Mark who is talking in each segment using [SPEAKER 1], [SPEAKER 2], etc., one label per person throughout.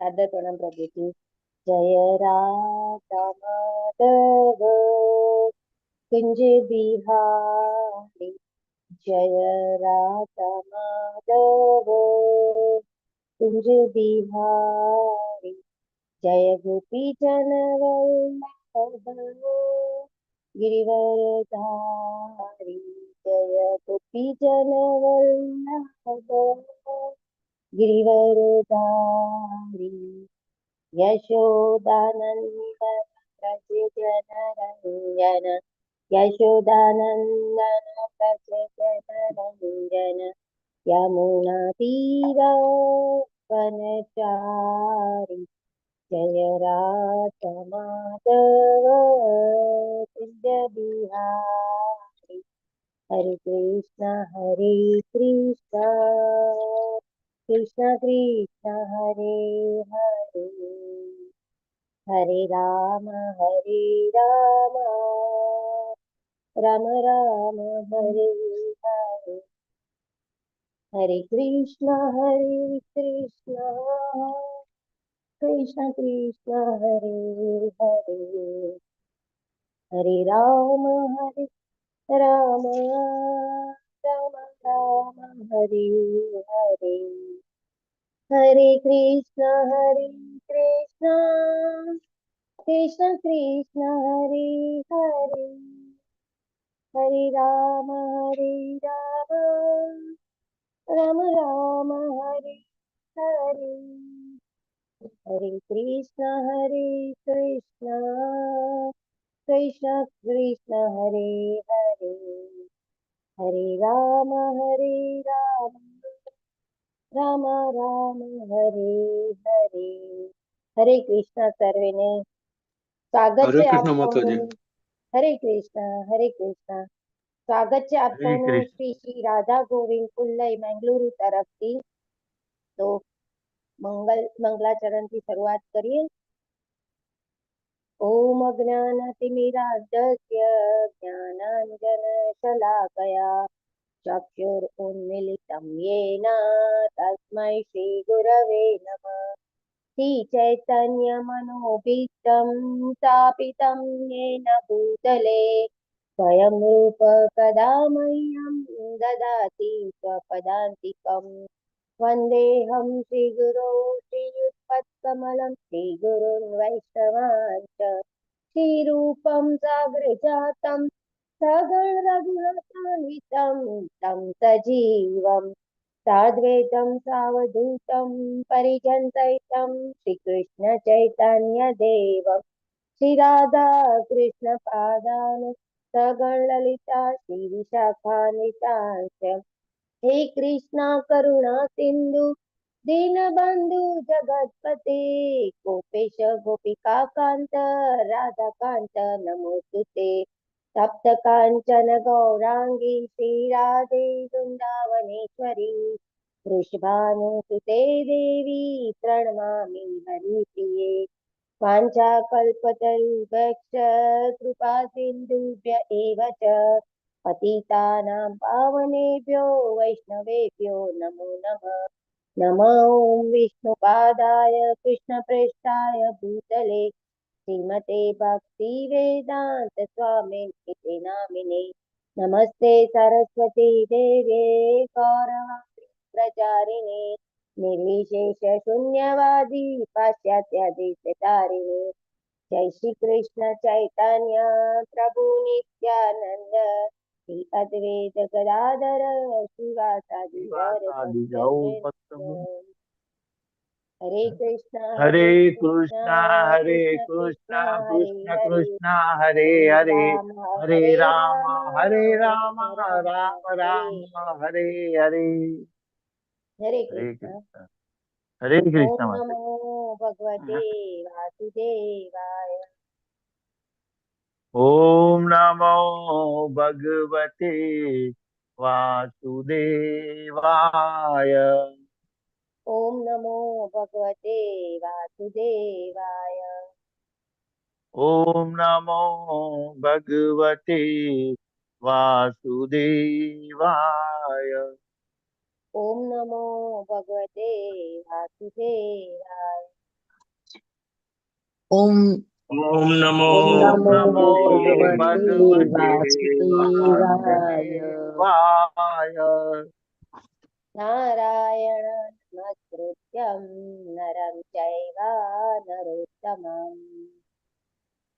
[SPEAKER 1] सादर प्रणाम प्रभु जी। जय राधा माधव कुंज बिहारी, जय राधा माधव कुंज बिहारी, जय गोपी जन वल्लभ गिरिवरधारी, जय गोपी जन वल्लभ गिरिवरधारी, यशोदानन्दन व्रज जनरञ्जन, यशोदानन्दन व्रज जनरञ्जन, यमुनातीरवनचारि, जय राधमाधव कुञ्ज बिहारी, हरे कृष्ण कृष्ण कृष्ण हरे हरे, हरे राम राम राम हरे हरे, हरे कृष्ण कृष्ण कृष्ण हरे हरे, हरे राम राम राम राम हरे हरे, हरे कृष्ण कृष्ण कृष्ण हरे हरे, हरे राम राम राम हरे हरे, हरे कृष्ण कृष्ण कृष्ण हरे हरे, हरे राम राम राम हरे हरे, हरे कृष्ण सर्वे ने। स्वागत
[SPEAKER 2] हरे
[SPEAKER 1] है
[SPEAKER 2] कृष्ण माताजी।
[SPEAKER 1] आपको। हरे कृष्ण स्वागत है
[SPEAKER 2] हरे
[SPEAKER 1] आपको
[SPEAKER 2] कृष्ण।
[SPEAKER 1] श्री श्री राधा गोविंद कुल्लई मैंगलुरु तरफथी। तो मंगलाचरण की शुरुआत करिए। ओम अज्ञानतिमिरान्धस्य ज्ञानाञ्जनशलाकया चक्षुरुन्मीलितं येन तस्मै श्रीगुरवे नमः। श्रीचैतन्यमनोभीष्टं स्थापितं येन भूतले स्वयं रूप कदा मह्यं ददाति स्वपदान्तिकम्। वन्देऽहं श्रीगुरो श्रीयुत्पत्कमलं श्रीगुरुन् वैष्णवांश्च श्रीरूपं साग्रजातं सगणरघुनाथान्वितं तं सजीवं साद्वैतं सावधूतं परिजनसहितं श्रीकृष्ण चैतन्यदेवं श्रीराधा कृष्णपादान् सगणललिता श्रीविशाखान्वितांश्च। हे कृष्णा करुणा सिंधु दीनबंधु जगतपते गोपेश गोपिका कांत राधा कांत नमोस्तुते। सप्त कांचन गौरांगी श्री राधे वृंदावनेश्वरी वृषभानुसुते देवी प्रणमामि हरिप्रिये। वाञ्छाकल्पतरुभ्यश्च कृपा सिन्धुभ्य एव च पतितानां पावनेभ्यो वैष्णवेभ्यो नमो नमः। नमो ॐ विष्णुपादाय कृष्णप्रेष्ठाय भूतले श्रीमते भक्तिवेदान्त स्वामिनिति नामिने। नमस्ते सरस्वती देवे गौरवाणी प्रचारिणे निर्विशेष शून्यवादी पाश्चात्यादिशतारिणे। जय श्री कृष्ण चैतन्य प्रभु नित्यानंद श्री अद्वैत गदाधर शिवासादि गौर भक्तवृंद। हरे
[SPEAKER 2] हरे
[SPEAKER 1] कृष्णा
[SPEAKER 2] हरे
[SPEAKER 1] कृष्ण
[SPEAKER 2] कृष्ण
[SPEAKER 1] कृष्ण हरे
[SPEAKER 2] कृष्ण
[SPEAKER 1] हरे,
[SPEAKER 2] कृष्ण हरे
[SPEAKER 1] हरे
[SPEAKER 2] हरे,
[SPEAKER 1] राम
[SPEAKER 2] हरे राम
[SPEAKER 1] राम
[SPEAKER 2] राम
[SPEAKER 1] राम
[SPEAKER 2] राम
[SPEAKER 1] हरे
[SPEAKER 2] राम हरे हरे।
[SPEAKER 1] हरे
[SPEAKER 2] हरे
[SPEAKER 1] कृष्ण।
[SPEAKER 2] कृष्ण। हरे
[SPEAKER 1] ओम
[SPEAKER 2] कृष्ण माता।
[SPEAKER 1] नमो भगवते वासुदेवाय।
[SPEAKER 2] ओम नमो भगवते वासुदेवाय।
[SPEAKER 1] ओम नमो भगवते वासुदेवाय।
[SPEAKER 2] ओम नमो भगवते वासुदेवाय।
[SPEAKER 1] ओम नमो भगवते वासुदेवाय।
[SPEAKER 3] ઓમ
[SPEAKER 4] ઓમ નમો
[SPEAKER 1] ઓમ નમો
[SPEAKER 2] નમો
[SPEAKER 1] ભગવતે
[SPEAKER 2] ભગવતે
[SPEAKER 1] વાસુદેવાય.
[SPEAKER 2] વાસુદેવાય.
[SPEAKER 1] નારાયણ નમસ્કૃત્યં નરં ચૈવ નરોત્તમં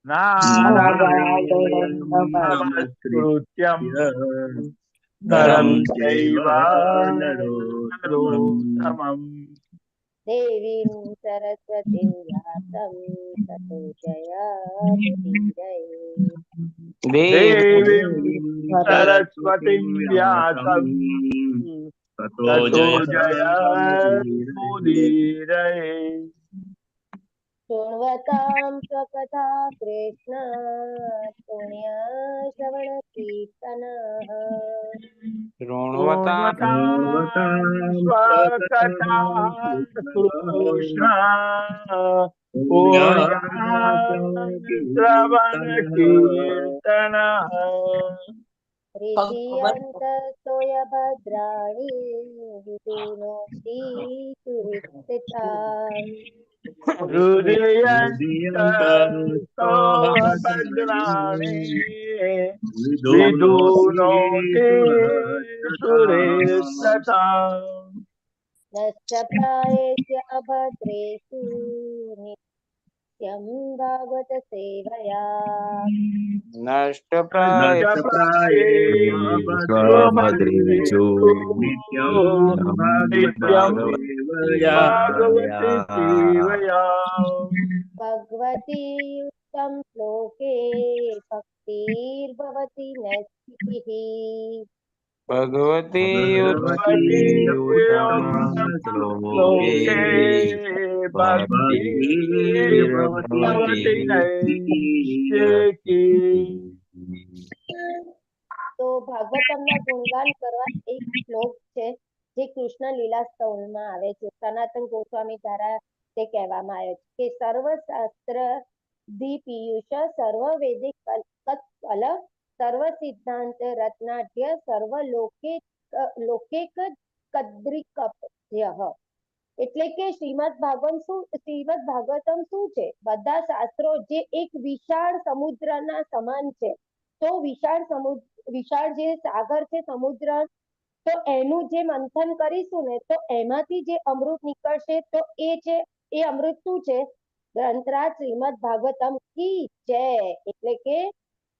[SPEAKER 2] નારાયણં
[SPEAKER 4] નમસ્કૃત્ય
[SPEAKER 2] નમસ્કૃત્યં
[SPEAKER 4] નરં
[SPEAKER 2] નરં
[SPEAKER 4] ચૈવ
[SPEAKER 2] ચૈવ
[SPEAKER 4] નરોત્તમં
[SPEAKER 2] નરોત્તમં
[SPEAKER 1] દેવીં સરસ્વતીં વ્યાસં તતો જયमुदीरये.
[SPEAKER 2] દેવીં સરસ્વતીં
[SPEAKER 4] વ્યાસં
[SPEAKER 2] વ્યાસં
[SPEAKER 4] તતો
[SPEAKER 2] તતો
[SPEAKER 4] જયમુદીરये.
[SPEAKER 2] જયमुदीरये.
[SPEAKER 1] शृण्वतां स्वकथा कृष्ण पुण्यश्रवणकीर्तनः
[SPEAKER 2] शृण्वतां स्वकथां कृष्ण पुण्यश्रवणकीर्तनः
[SPEAKER 1] हृदीयन्तस्तोय भद्राणि विदुनोति सुहृत्पिताम्
[SPEAKER 2] हृदयन्तस्तो भद्राणि विदुनोति सुरेशता
[SPEAKER 1] नश्च प्रायेष्य अभद्रेषु नित्यं भागवत सेवया
[SPEAKER 4] नष्टप्रायेष्वभद्रेषु नित्यं
[SPEAKER 2] नित्यं
[SPEAKER 4] भागवतसेवया
[SPEAKER 2] भागवते सेवया
[SPEAKER 1] भगवती उत्तम श्लोके भक्तिर्भवति नैष्ठिकीः
[SPEAKER 4] भगवती
[SPEAKER 2] भगवती
[SPEAKER 4] श्लोके
[SPEAKER 2] भक्तिर्भवति नैष्ठिकी।
[SPEAKER 1] તો ભાગવતમના ગુણગાન કરવા એક શ્લોક છે જે કૃષ્ણ લીલા સ્તવમાં આવે છે. સનાતન ગોસ્વામી દ્વારા તે કહેવામાં આવે છે કે સર્વશાસ્ત્ર દીપીયુષ સર્વ વૈદિક કલ સર્વ સિદ્ધાંત રત્નાઢ્ય સર્વ લોકેક કદ્રિકપ્યઃ. એટલે કે શ્રીમદ ભાગવતમ શું છે? બધા શાસ્ત્રો જે એક વિશાળ સમુદ્રના સમાન છે. તો વિશાળ જે સાગર છે, સમુદ્ર, તો એનું જે મંથન કરીશું ને તો એમાંથી જે અમૃત નીકળશે તો એ અમૃત શું છે? ગ્રંથરાજ શ્રીમદ ભાગવતમ કી જય. એટલે કે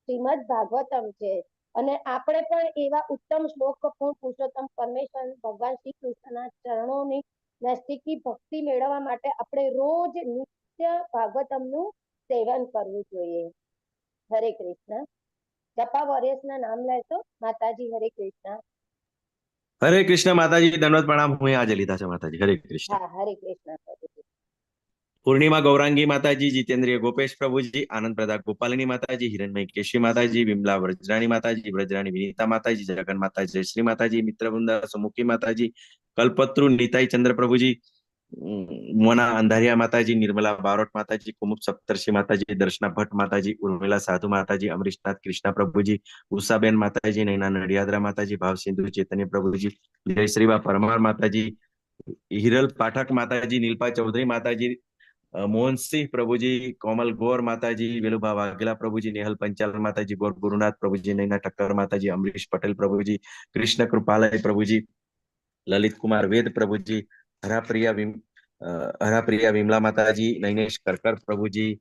[SPEAKER 1] શ્રીમદ ભાગવતમ છે. અને આપણે પણ એવા ઉત્તમ શ્લોક પુરુષોત્તમ પરમેશ્વર ભગવાન શ્રી કૃષ્ણના ચરણોની નૈષ્ઠિકી ભક્તિ મેળવવા માટે આપણે રોજ નિત્ય ભાગવતમનું સેવન કરવું જોઈએ. હરે કૃષ્ણ. જપા વોરિયર્સના નામ લેશો. માતાજી હરે કૃષ્ણ.
[SPEAKER 3] હરે કૃષ્ણ માતાજી, દંડવત પ્રણામ. હું આજે લીધા છે માતાજી. હરે કૃષ્ણ.
[SPEAKER 1] હા, હરે કૃષ્ણ.
[SPEAKER 3] પૂર્ણિમા ગૌરાંગી માતાજી, જીતેન્દ્રિય ગોપેશ પ્રભુજી, આનંદ પ્રદા ગોપાલિની માતાજી, હિરણમય કેશી માતાજી, વિમલા વ્રજરાણી માતાજી, વ્રજરાણી વિનીતા માતાજી, જગન માતાજી, જયશ્રી માતાજી, મિત્રવૃંદા સુમુખી માતાજી, કલ્પત્રુ નીતાઈ ચંદ્ર પ્રભુજી, મોના અંધારિયા માતાજી, નિર્મલા બારોટ માતાજી, કુમુદ સપ્તર્ષિ માતાજી, દર્શના ભટ્ટ માતાજી, ઉર્મિલા સાધુ માતાજી, અમરીશનાથ કૃષ્ણ પ્રભુજી, ઉષાબેન માતાજી, નૈના નડિયાદરા માતાજી, ભાવ સિંધુ ચેતન્ય પ્રભુજી, જયશ્રીબા પરમાર માતાજી, હિરલ પાઠક માતાજી, નીલપા ચૌધરી માતાજી, મોહનસિંહ પ્રભુજી, કોમલ ગોર માતાજી, વેલુભા વાઘેલા પ્રભુજી, નેહલ પંચાલ માતાજી, ગોર ગુરુનાથ પ્રભુજી, નૈના ઠક્કર માતાજી, અમરીશ પટેલ પ્રભુજી, કૃષ્ણ કૃપાલય પ્રભુજી, લલિત કુમાર વેદ પ્રભુજી, હરાપ્રિયા વિમલા માતાજી, નૈનેશ કરકર પ્રભુજી,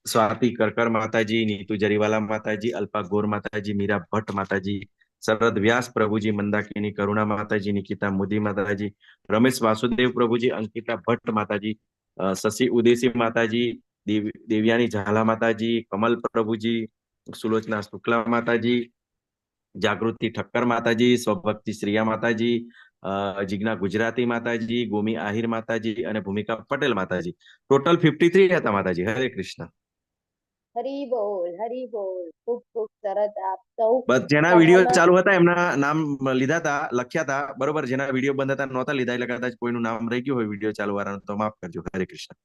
[SPEAKER 3] સ્વાતિ કરકર માતાજી, નીતુ જરીવાલા માતાજી, અલ્પા ગોર માતાજી, મીરા ભટ્ટ માતાજી, શરદ વ્યાસ પ્રભુજી, મંદાકિની કરુણા માતાજી, નિકિતા મોદી માતાજી, રમેશ વાસુદેવ પ્રભુજી, અંકિતા ભટ્ટ માતાજી, શશી ઉદેશી માતાજી, દેવ્યાની ઝાલા માતાજી, કમલ પ્રભુજી, સુલોચના શુક્લા માતાજી, જાગૃતિ ઠક્કર માતાજી, સ્વભક્તિ શ્રીયા માતાજી, જીજ્ઞા ગુજરાતી માતાજી, ગોમી આહિર માતાજી અને ભૂમિકા પટેલ માતાજી. ટોટલ 53 હતા માતાજી. હરે કૃષ્ણ.
[SPEAKER 1] હરી બોલ, હરી બોલ. ખૂબ ખૂબ સરસ. આપ સૌ
[SPEAKER 3] જેના વિડીયો ચાલુ હતા એમના નામ લીધા હતા, લખ્યા હતા બરોબર. જેના વિડીયો બંધ હતા નહોતા લીધા, એટલે કદાચ કોઈનું નામ રહી ગયું હોય વિડીયો ચાલુ વાળાનું તો માફ કરજો. હરે કૃષ્ણ.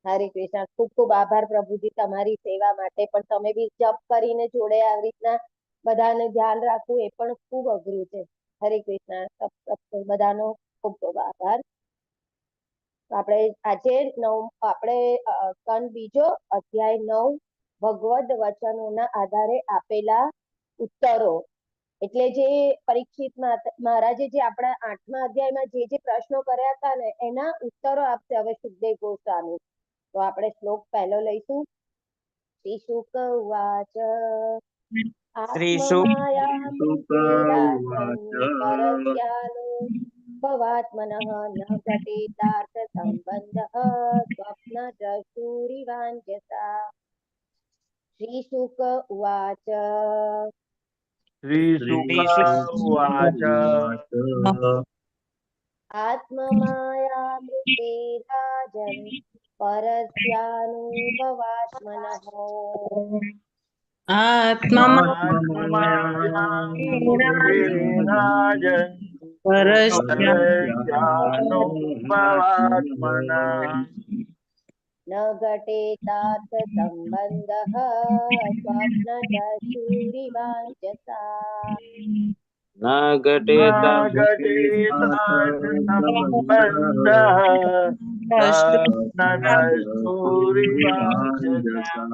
[SPEAKER 1] હરે કૃષ્ણ. ખૂબ ખૂબ આભાર પ્રભુજી તમારી સેવા માટે. પણ તમે બી જપ કરીને જોડે આવી રીતના બધાને ધ્યાન રાખવું એ પણ ખૂબ અઘરું છે. હરે કૃષ્ણ. બધાનો ખૂબ ખૂબ આભાર. આપણે આજે આપણે કંદ બીજો અધ્યાય 9 ભગવદ વચનોના આધારે આપેલા ઉત્તરો એટલે જે પરીક્ષિત મહારાજે જે આપણા 8મા અધ્યાયમાં જે પ્રશ્નો કર્યા હતા ને એના ઉત્તરો આપશે હવે સુખદેવ ગોસ્વામી. તો આપણે શ્લોક પહેલો લઈશું. શ્રી શુક ઉવાચ
[SPEAKER 5] શ્રી શુક
[SPEAKER 1] પરસ્યાનો ભવાત્મનઃ ન ઘટેતાર્થ સંબંધઃ સ્વપ્ન દ્રષ્ટુરિવાંજસા. શ્રી શુક ઉવાચ
[SPEAKER 2] श्रीशुक उवाच
[SPEAKER 1] आत्ममायामृते राजन् परस्यानुभवात्मनः
[SPEAKER 2] राजन् परस्यानुभवात्मनः
[SPEAKER 1] न घटेतार्थ सम्बन्धः स्वप्नदृष्टुरिवाञ्छसा.
[SPEAKER 5] न घटेतार्थ
[SPEAKER 2] घटेतार्थसम्बन्धः स्वप्नदृष्टुरिवाञ्छसा.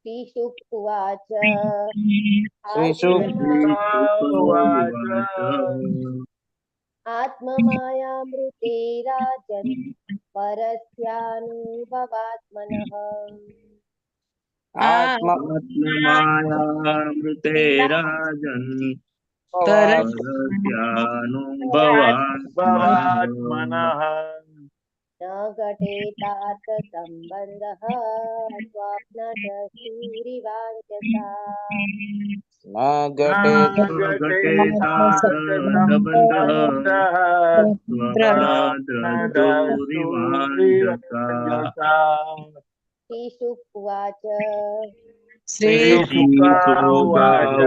[SPEAKER 1] श्रीशुक उवाच
[SPEAKER 2] उवाच
[SPEAKER 1] आत्ममायामृते राजन् परस्यानुभवात्मनः
[SPEAKER 4] आत्ममायामृते राजन् परस्यानुभवात्मनः
[SPEAKER 1] न घटेतार्थ सम्बन्धः स्वप्नदृष्टुरिवाञ्छसा.
[SPEAKER 5] न घटेतार्थसम्बन्धः
[SPEAKER 2] स्वप्नदृष्टुरिवाञ्छसा.
[SPEAKER 1] श्रीशुक उवाच
[SPEAKER 2] श्रीशुक उवाच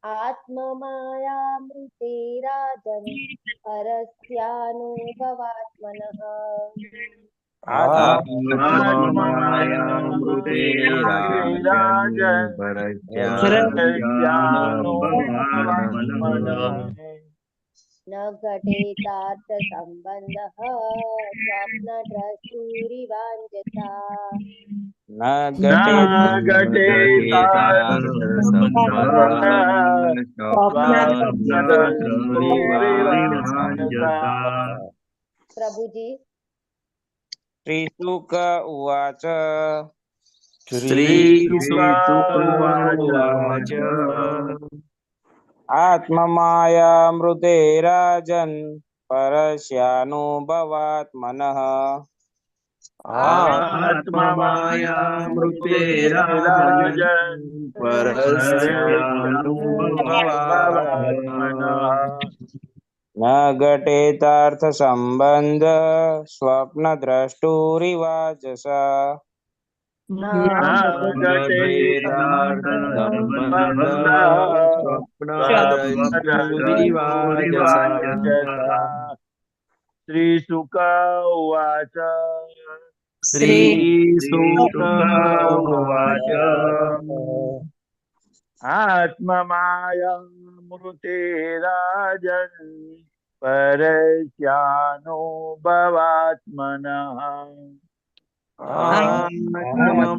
[SPEAKER 1] आत्ममायामृते राजन् परस्यानुभवात्मनः
[SPEAKER 4] आत्ममायामृते राजन् परस्यानुभवात्मनः
[SPEAKER 1] न घटेतार्थ सम्बन्धः स्वप्नद्रष्टुरिवाञ्छसा.
[SPEAKER 5] न प्रभुजी. श्रीशुक उवाच आत्ममायामृते राजन् परस्यानुभवात्मनः
[SPEAKER 4] आत्ममायामृते राजन् परस्यानुभवात्मनः
[SPEAKER 5] न घटेतार्थसम्बन्ध स्वप्नद्रष्टुरिवाचसा.
[SPEAKER 2] श्रीशुक उवाच
[SPEAKER 4] श्रीशुक उवाच
[SPEAKER 2] आत्ममायामृते राजन् परस्यानुभवात्मनः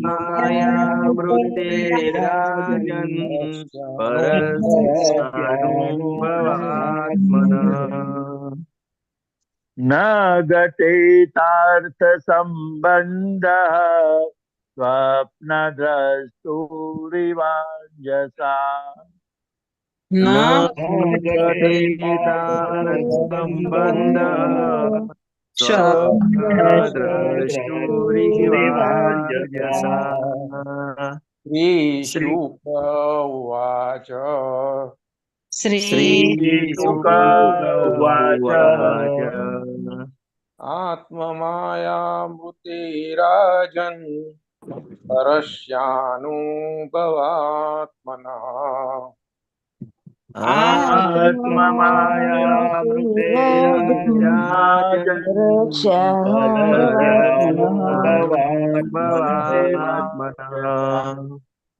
[SPEAKER 4] आत्ममायामृते राजन् परस्यानुभवात्मनः
[SPEAKER 2] न घटेतार्थसम्बन्धः स्वप्नद्रष्टुरिवाञ्छसा.
[SPEAKER 4] न घटेतार्थसम्बन्धः स्वप्नद्रष्टुरिवाञ्छसा.
[SPEAKER 5] श्रीशुक उवाच
[SPEAKER 2] श्रीशुक उवाच
[SPEAKER 5] आत्ममायामृते राजन् परस्यानुभवात्मनः
[SPEAKER 2] आत्ममायामृते राजन्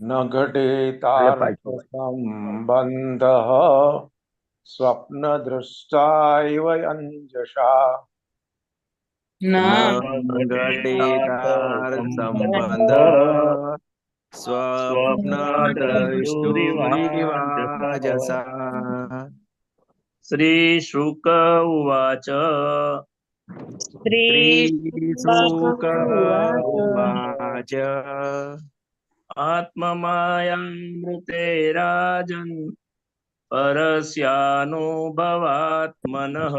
[SPEAKER 5] न घटेतार्थसम्बन्धः स्वप्नदृष्टा इव अंजसा
[SPEAKER 3] न
[SPEAKER 4] न
[SPEAKER 3] घटेतार्थसम्बन्धः
[SPEAKER 4] स्वप्नद्रष्टुरिवाञ्छसा।
[SPEAKER 3] स्वप्नदृष्टुरिवाजसा।
[SPEAKER 4] श्रीशुक उवाच
[SPEAKER 3] श्रीशुक उवाच
[SPEAKER 4] आत्ममायामृते राजन् परस्यानुभवात्मनः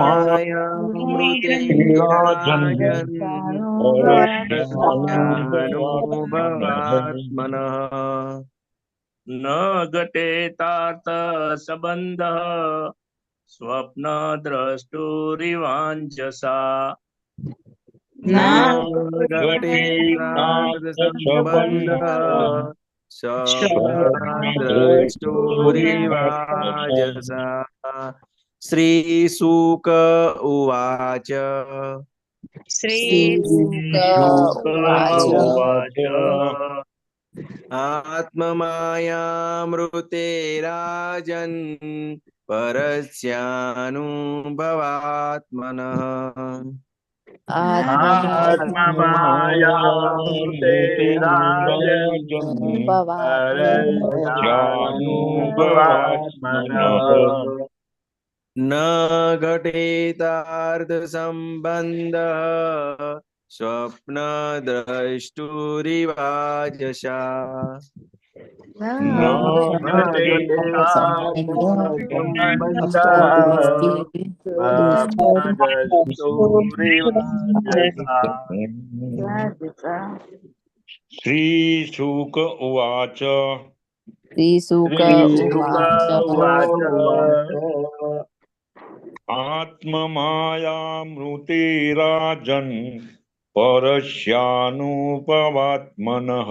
[SPEAKER 3] आत्ममायामृते राजन् परस्यानुभवात्मनः
[SPEAKER 4] न घटेतार्थसम्बन्धः स्वप्नद्रष्टुरिवाञ्छसा।
[SPEAKER 3] न घटेतार्थसम्बन्धः स्वप्नद्रष्टुरिवाजसा। श्रीशुक उवाच
[SPEAKER 6] श्रीशुक उवाच
[SPEAKER 3] आत्ममायामृते राजन् परस्यानुभवात्मनः
[SPEAKER 2] आत्ममायामृते राजन् परस्यानुभवात्मनः
[SPEAKER 3] न घटेतार्थसम्बन्धः स्वप्नद्रष्टुरिवाजसा।
[SPEAKER 2] न घटेतार्थसम्बन्धः स्वप्नद्रष्टुरिवाजसा।
[SPEAKER 6] श्रीशुक उवाच
[SPEAKER 2] श्रीशुक उवाच
[SPEAKER 6] आत्ममायामृते राजन् परस्यानुभवात्मनः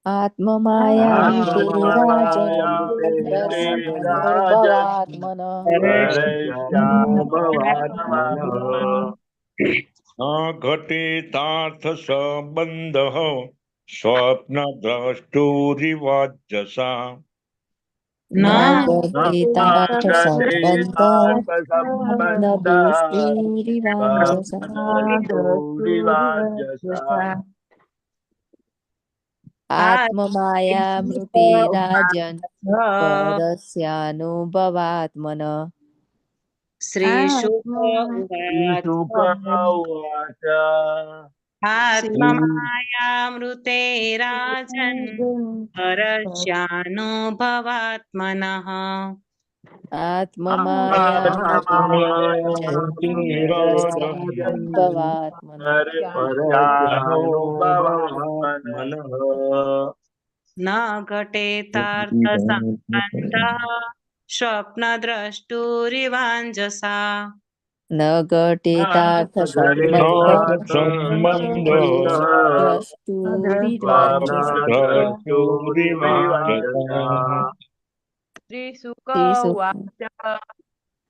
[SPEAKER 1] आत्ममायामृते
[SPEAKER 2] आत्ममायामृते राजन् परस्यानुभवात्मनः
[SPEAKER 6] न घटेतार्थसम्बन्धः स्वप्नद्रष्टुरिवाजसा।
[SPEAKER 1] न
[SPEAKER 2] घटेतार्थसम्बन्धः स्वप्नद्रष्टुरिवाञ्छसा।
[SPEAKER 1] आत्ममायामृते राजन् परस्यानुभवात्मनः
[SPEAKER 7] श्रीशुक
[SPEAKER 2] श्रीशुक उवाच
[SPEAKER 7] आत्ममायामृते राजन् परस्यानुभवात्मनः
[SPEAKER 2] आत्ममायामृते राजन् परस्यानुभवात्मनः
[SPEAKER 7] न घटेतार्थसम्बन्धः स्वप्नद्रष्टुरिवाञ्छसा
[SPEAKER 1] न
[SPEAKER 2] स्वप्नद्रष्टुरिवाञ्छसा।
[SPEAKER 7] श्रीशुक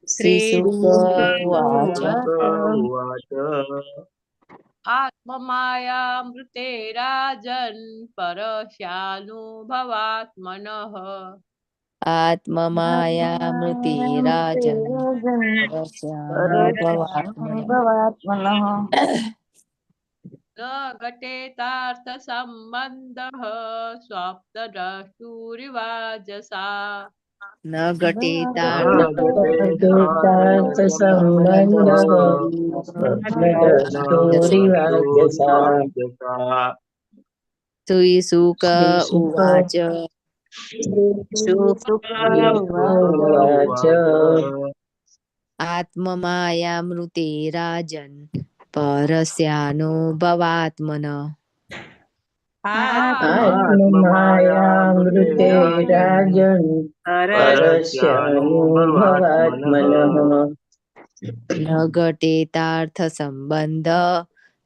[SPEAKER 1] श्रीशुक उवाच
[SPEAKER 2] उवाच
[SPEAKER 8] आत्ममायामृते राजन् परस्यानुभवात्मनः
[SPEAKER 1] आत्ममायामृते राजन् परस्यानुभवात्मनः
[SPEAKER 8] न घटेतार्थसम्बन्धः स्वप्नद्रष्टुरिवाजसा
[SPEAKER 1] न घटेतार्थसम्बन्धः
[SPEAKER 2] स्वप्नद्रष्टुरिवाञ्छसा।
[SPEAKER 1] श्रीशुक उवाच
[SPEAKER 2] उवाच
[SPEAKER 1] आत्ममायामृते राजन् परस्यानुभवात्मनः
[SPEAKER 2] आत्ममायामृते राजन् परस्यानुभवात्मनः
[SPEAKER 1] न घटेतार्थसम्बन्धः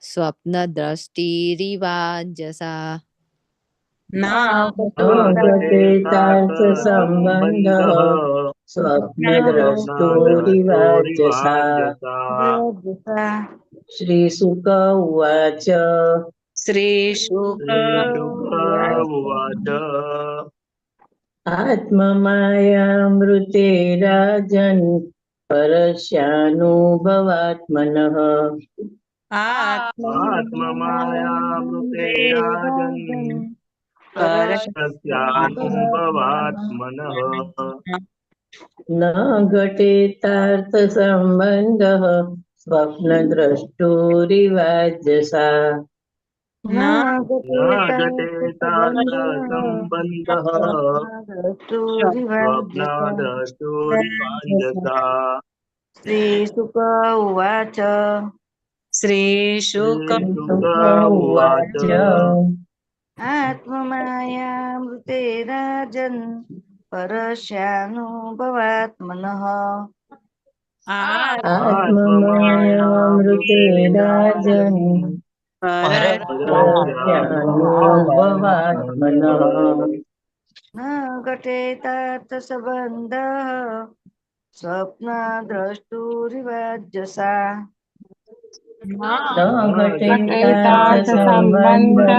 [SPEAKER 1] स्वप्नदृष्टिरिवाञ्छसा
[SPEAKER 7] न
[SPEAKER 2] घटेतार्थसम्बन्धः स्वप्नद्रष्टुरिवाजसा। श्रीशुक उवाच
[SPEAKER 7] श्रीशुक
[SPEAKER 2] श्रीशुक उवाच આત્મમાયામૃતે રાજન પરસ્યાનુભવાત્મનઃ
[SPEAKER 4] આત્મમાયામૃતે રાજન પરસ્યાનુભવાત્મનઃ
[SPEAKER 2] ન ઘટેતાર્થ સંબંધઃ સ્વપ્નદ્રષ્ટુરિવાજ્યસા
[SPEAKER 7] ન
[SPEAKER 4] ઘટેતાર્થ સંબંધઃ સ્વપ્નદ્રષ્ટુરિવાંજસા
[SPEAKER 9] શ્રીશુક ઉવાચ
[SPEAKER 7] શ્રીશુક
[SPEAKER 4] શ્રીશુક ઉવાચ
[SPEAKER 9] આત્મમાયામૃતે રાજન પરસ્યાનુભવાત્મનઃ
[SPEAKER 2] આત્મમાયામૃતે રાજન પરસ્યાનુભવાત્મનઃ
[SPEAKER 9] ન ઘટેતાર્થ સંબંધઃ સ્વપ્નદ્રષ્ટુરિવાજ્યસા
[SPEAKER 2] ન ઘટેતાર્થ સંબંધઃ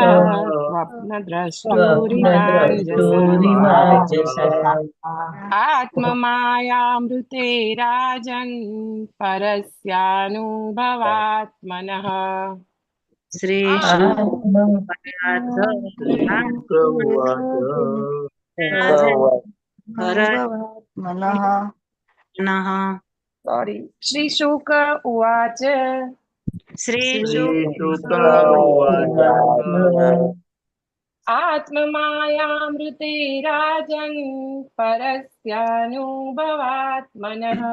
[SPEAKER 2] સ્વપ્નદ્રષ્ટુરિવાજસા
[SPEAKER 10] આત્મમાયામૃતે રાજન પરસ્યાનુભવાત્મનઃ
[SPEAKER 7] શ્રીશુક
[SPEAKER 4] શ્રીશુક ઉવાચ
[SPEAKER 10] શ્રીશુક ઉવાચ
[SPEAKER 4] શ્રીશુક ઉવાચ
[SPEAKER 10] આત્મમાયામૃતે રાજન પરસ્યાનુભવાત્મનઃ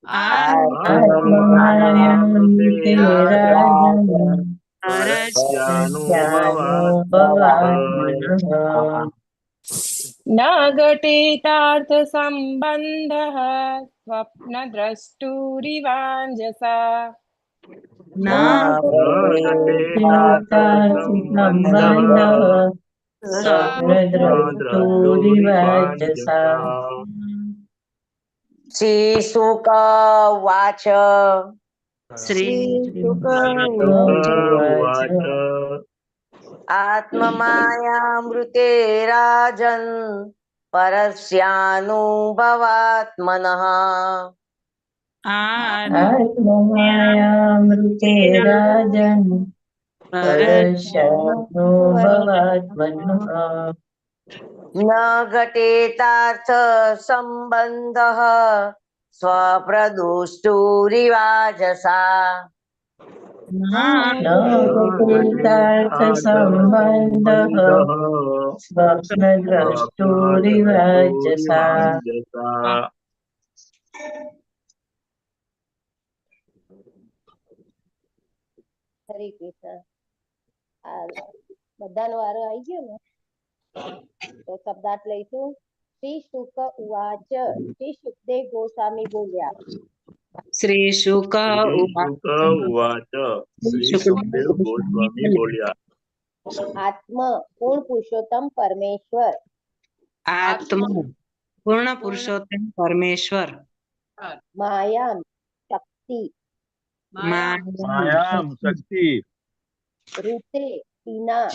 [SPEAKER 2] આત્મમાયામૃતે રાજન
[SPEAKER 4] પરસ્યાનુભવાત્મનઃ
[SPEAKER 10] ન ઘટેતાર્થ સંબંધઃ સ્વપ્નદ્રષ્ટુરિવાંજસા
[SPEAKER 7] ન
[SPEAKER 2] ઘટેતાર્થ સંબંધઃ સ્વપ્નદ્રષ્ટુરિવાજસા
[SPEAKER 11] શ્રીશુક ઉવાચ
[SPEAKER 9] શ્રીશુક
[SPEAKER 4] ઉવાચ
[SPEAKER 11] આત્મમાયામૃતે રાજન પરસ્યાનુભવાત્મનઃ
[SPEAKER 2] આત્મમાયામૃતે રાજન પરસ્યાનુભવાત્મનઃ
[SPEAKER 11] ન ઘટેતાર્થ સંબંધઃ સ્વપ્રદુષ્ટુરિવાજસા
[SPEAKER 2] ન ઘટેતાર્થ સંબંધઃ સ્વપ્નદ્રષ્ટુરિવાજસા
[SPEAKER 1] હરે કૃષ્ણ. આ બધાનો વારો આવી ગયો ને તો શબ્દાર્થ લઈશું. શ્રી શુક ઉવાચ. શ્રી સુખદેવ ગોસ્વામી બોલ્યા.
[SPEAKER 7] શ્રીશુક
[SPEAKER 4] ઉવાચ શ્રી સુખદેવ ગોસ્વામી બોલ્યા
[SPEAKER 1] આત્મ પૂર્ણ પુરુષોત્તમ પરમેશ્વર
[SPEAKER 7] આત્મ પૂર્ણ પુરુષોત્તમ પરમેશ્વર
[SPEAKER 1] માયામ શક્તિ
[SPEAKER 6] માયામ શક્તિ
[SPEAKER 1] રૂતે વિના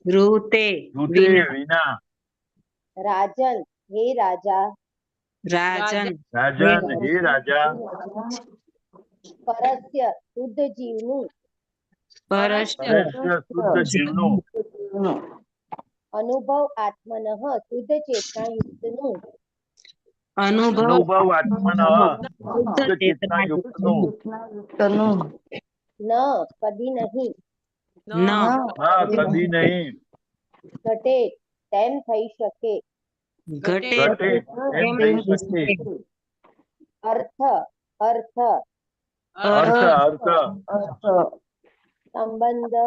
[SPEAKER 7] રૂતે
[SPEAKER 6] વિના
[SPEAKER 1] રાજન હે રાજા
[SPEAKER 7] રાજન
[SPEAKER 6] રાજન હે રાજા
[SPEAKER 1] પરસ્ય શુદ્ધ જીવનું
[SPEAKER 7] પરસ્ય
[SPEAKER 6] શુદ્ધ જીવનું
[SPEAKER 1] અનુભવ આત્મનઃ શુદ્ધ ચેતનાયુક્તનું
[SPEAKER 6] અનુભવ આત્મન શુદ્ધ ચેતનાયુક્તનું
[SPEAKER 1] ન કદી નહીં
[SPEAKER 7] ન
[SPEAKER 6] કદી નહીં
[SPEAKER 1] ઘટે તેમ થઈ શકે
[SPEAKER 7] ઘટે
[SPEAKER 6] ઘટે એમ થઈ શકે
[SPEAKER 1] અર્થ અર્થ
[SPEAKER 6] અર્થ અર્થ
[SPEAKER 1] સંબંધ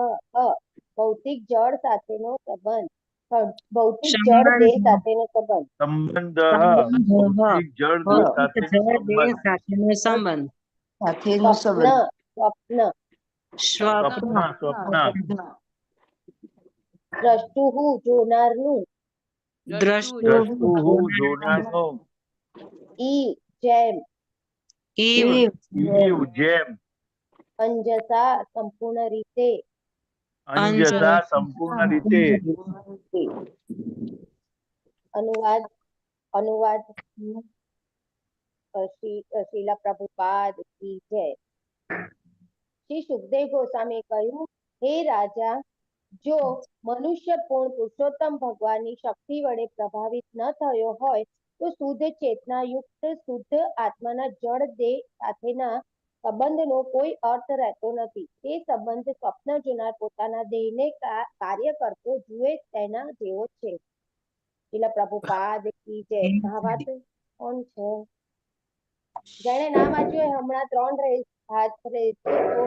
[SPEAKER 1] ભૌતિક જળ સાથેનો સંબંધ ભૌતિક જળ દેહ સાથેનો સંબંધ
[SPEAKER 6] સંબંધ ભૌતિક જળ દેહ
[SPEAKER 7] સાથેનો સંબંધ
[SPEAKER 1] સ્વપ્ન
[SPEAKER 6] સ્વપ્ન
[SPEAKER 1] દ્રષ્ટુહુ જોનારનું
[SPEAKER 6] દ્રષ્ટુહુ જોનારનું
[SPEAKER 1] ઈ જેમ
[SPEAKER 6] જેમ
[SPEAKER 1] અંજસા સંપૂર્ણ રીતે
[SPEAKER 6] અંજસા સંપૂર્ણ રીતે
[SPEAKER 1] અનુવાદ અનુવાદ શ્રીલ પ્રભુપાદ કી જય. શ્રી સુખદેવ ગોસ્વામીએ કહ્યું, હે રાજા, જો મનુષ્ય પૂર્ણ પુરુષોત્તમ ભગવાનની શક્તિ વડે પ્રભાવિત ન થયો હોય તો શુદ્ધ ચેતનાયુક્ત શુદ્ધ આત્માના જળ દેહ સાથેના સંબંધનો કોઈ અર્થ રહેતો નથી. તે સંબંધ સ્વપ્ન જોનાર પોતાના દેહને કાર્ય કરતો જુએ તેના જેવો છે. શ્રીલ પ્રભુપાદ કી જય. ભાવાર્થ કોણ છે? જેણે ના વાંચ્યું હોય હમણાં 3 હાથ રહેશે, તો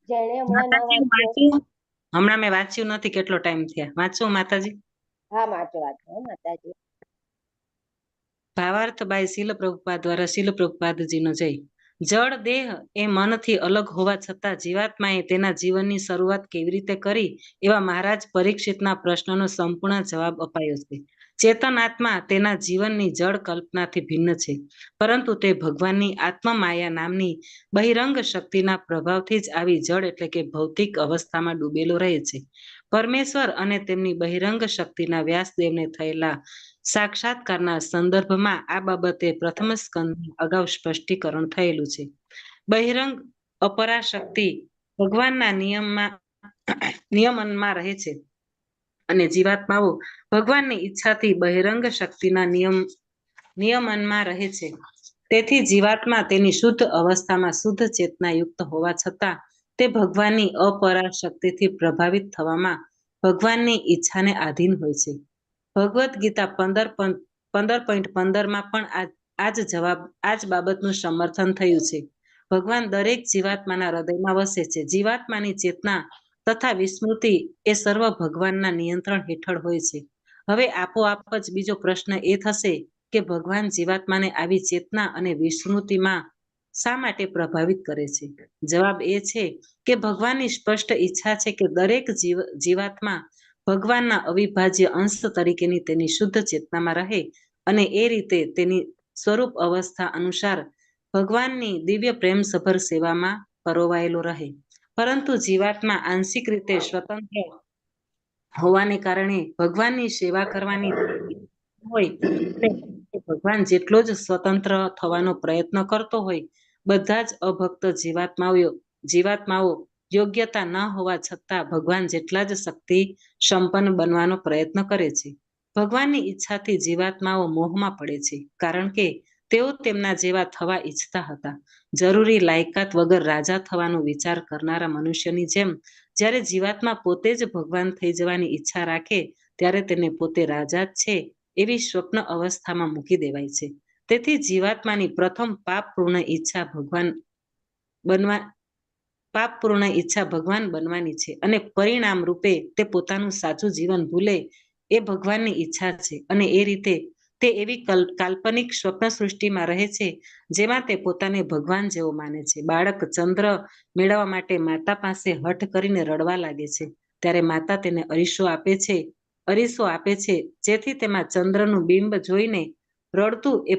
[SPEAKER 1] જેણે હમણાં ના વાંચ્યું
[SPEAKER 7] હમણાં મેં વાંચ્યું નથી, કેટલો ટાઈમ થયા વાંચું માતાજી?
[SPEAKER 1] હા વાંચો માતાજી.
[SPEAKER 7] ભાવાર્થ બાય શીલ પ્રભુપાદ દ્વારા શીલ પ્રભુપાદજીનો જય. જળ દેહ એ મનથી અલગ હોવા છતાં જીવાત્માએ તેના જીવનની શરૂઆત કેવી રીતે કરી એવા મહારાજ પરીક્ષિતના પ્રશ્નનો સંપૂર્ણ જવાબ અપાયો છે. ચેતન આત્મા તેના જીવનની જળ કલ્પનાથી ભિન્ન છે, પરંતુ તે ભગવાનની આત્મમાયા નામની બહિરંગ શક્તિના પ્રભાવથી જ આવી જળ એટલે કે ભૌતિક અવસ્થામાં ડૂબેલો રહે છે. પરમેશ્વર અને તેમની બહિરંગ શક્તિના વ્યાસદેવને થયેલા સાક્ષાત્કારના સંદર્ભમાં આ બાબતે પ્રથમ સ્કંદ અગાઉ સ્પષ્ટીકરણ થયેલું છે. બહિરંગ અપરાશક્તિ ભગવાનના નિયમનમાં રહે છે અને જીવાત્માઓ ભગવાનની ઈચ્છાથી બહિરંગ શક્તિના નિયમનમાં રહે છે. તેથી જીવાત્મા તેની શુદ્ધ અવસ્થામાં શુદ્ધ ચેતનાયુક્ત હોવા છતાં તે ભગવાનની અપરાશક્તિથી પ્રભાવિત થવામાં ભગવાનની ઈચ્છાને આધીન હોય છે. ભગવદ્ ગીતા 15.15 પણ આ જ બાબતનું સમર્થન થયું છે. ભગવાન દરેક જીવાત્માના હૃદયમાં વસે છે. જીવાત્માની ચેતના તથા વિસ્મૃતિ એ સર્વ ભગવાનના નિયંત્રણ હેઠળ હોય છે. હવે આપોઆપ જ બીજો પ્રશ્ન એ થશે કે ભગવાન જીવાત્માને આવી ચેતના અને વિસ્મૃતિમાં શા માટે પ્રભાવિત કરે છે? જવાબ એ છે કે ભગવાનની સ્પષ્ટ ઈચ્છા છે કે દરેક જીવાત્મા ભગવાનના અવિભાજ્ય અંશ તરીકેની તેની શુદ્ધ ચેતનામાં રહે અને એ રીતે તેની સ્વરૂપ અવસ્થા અનુસાર ભગવાનની દિવ્ય પ્રેમસભર સેવામાં પરોવાયેલો રહે. પરંતુ જીવાત્મા આંશિક રીતે સ્વતંત્ર હોવાને કારણે ભગવાનની સેવા કરવાની હોય ભગવાન જેટલો જ સ્વતંત્ર થવાનો પ્રયત્ન કરતો હોય, બધા જ અભક્ત જીવાત્માઓ યોગ્યતા ન હોવા છતાં ભગવાન જેટલા જ શક્તિ સંપન્ન બનવાનો પ્રયત્ન કરે છે. ભગવાનની ઈચ્છાથી જીવાત્માઓ મોહમાં પડે છે, કારણ કે તેઓ તેમના જેવા થવા ઈચ્છતા હતા. જરૂરી લાયકાત વગર રાજા થવાનો વિચાર કરનારા મનુષ્યની જેમ જ્યારે જીવાત્મા પોતે જ ભગવાન થઈ જવાની ઈચ્છા રાખે ત્યારે તેને પોતે રાજા જ છે એવી સ્વપ્ન અવસ્થામાં મૂકી દેવાય છે. તેથી જીવાત્માની પ્રથમ પાપપૂર્ણ ઈચ્છા ભગવાન બનવાની છે અને પરિણામ રૂપે તે પોતાનું સાચું જીવન ભૂલે એ ભગવાનની ઈચ્છા છે. અને એ રીતે તે એવી કાલ્પનિક સ્વપ્ન સૃષ્ટિમાં રહે છે જેમાં તે પોતાને ભગવાન જેવો માને છે. બાળક ચંદ્ર મેળવવા માટે માતા પાસે હઠ કરીને રડવા લાગે છે ત્યારે માતા તેને અરીસો આપે છે જેથી તેમાં ચંદ્રનું બિંબ જોઈને રડતું એ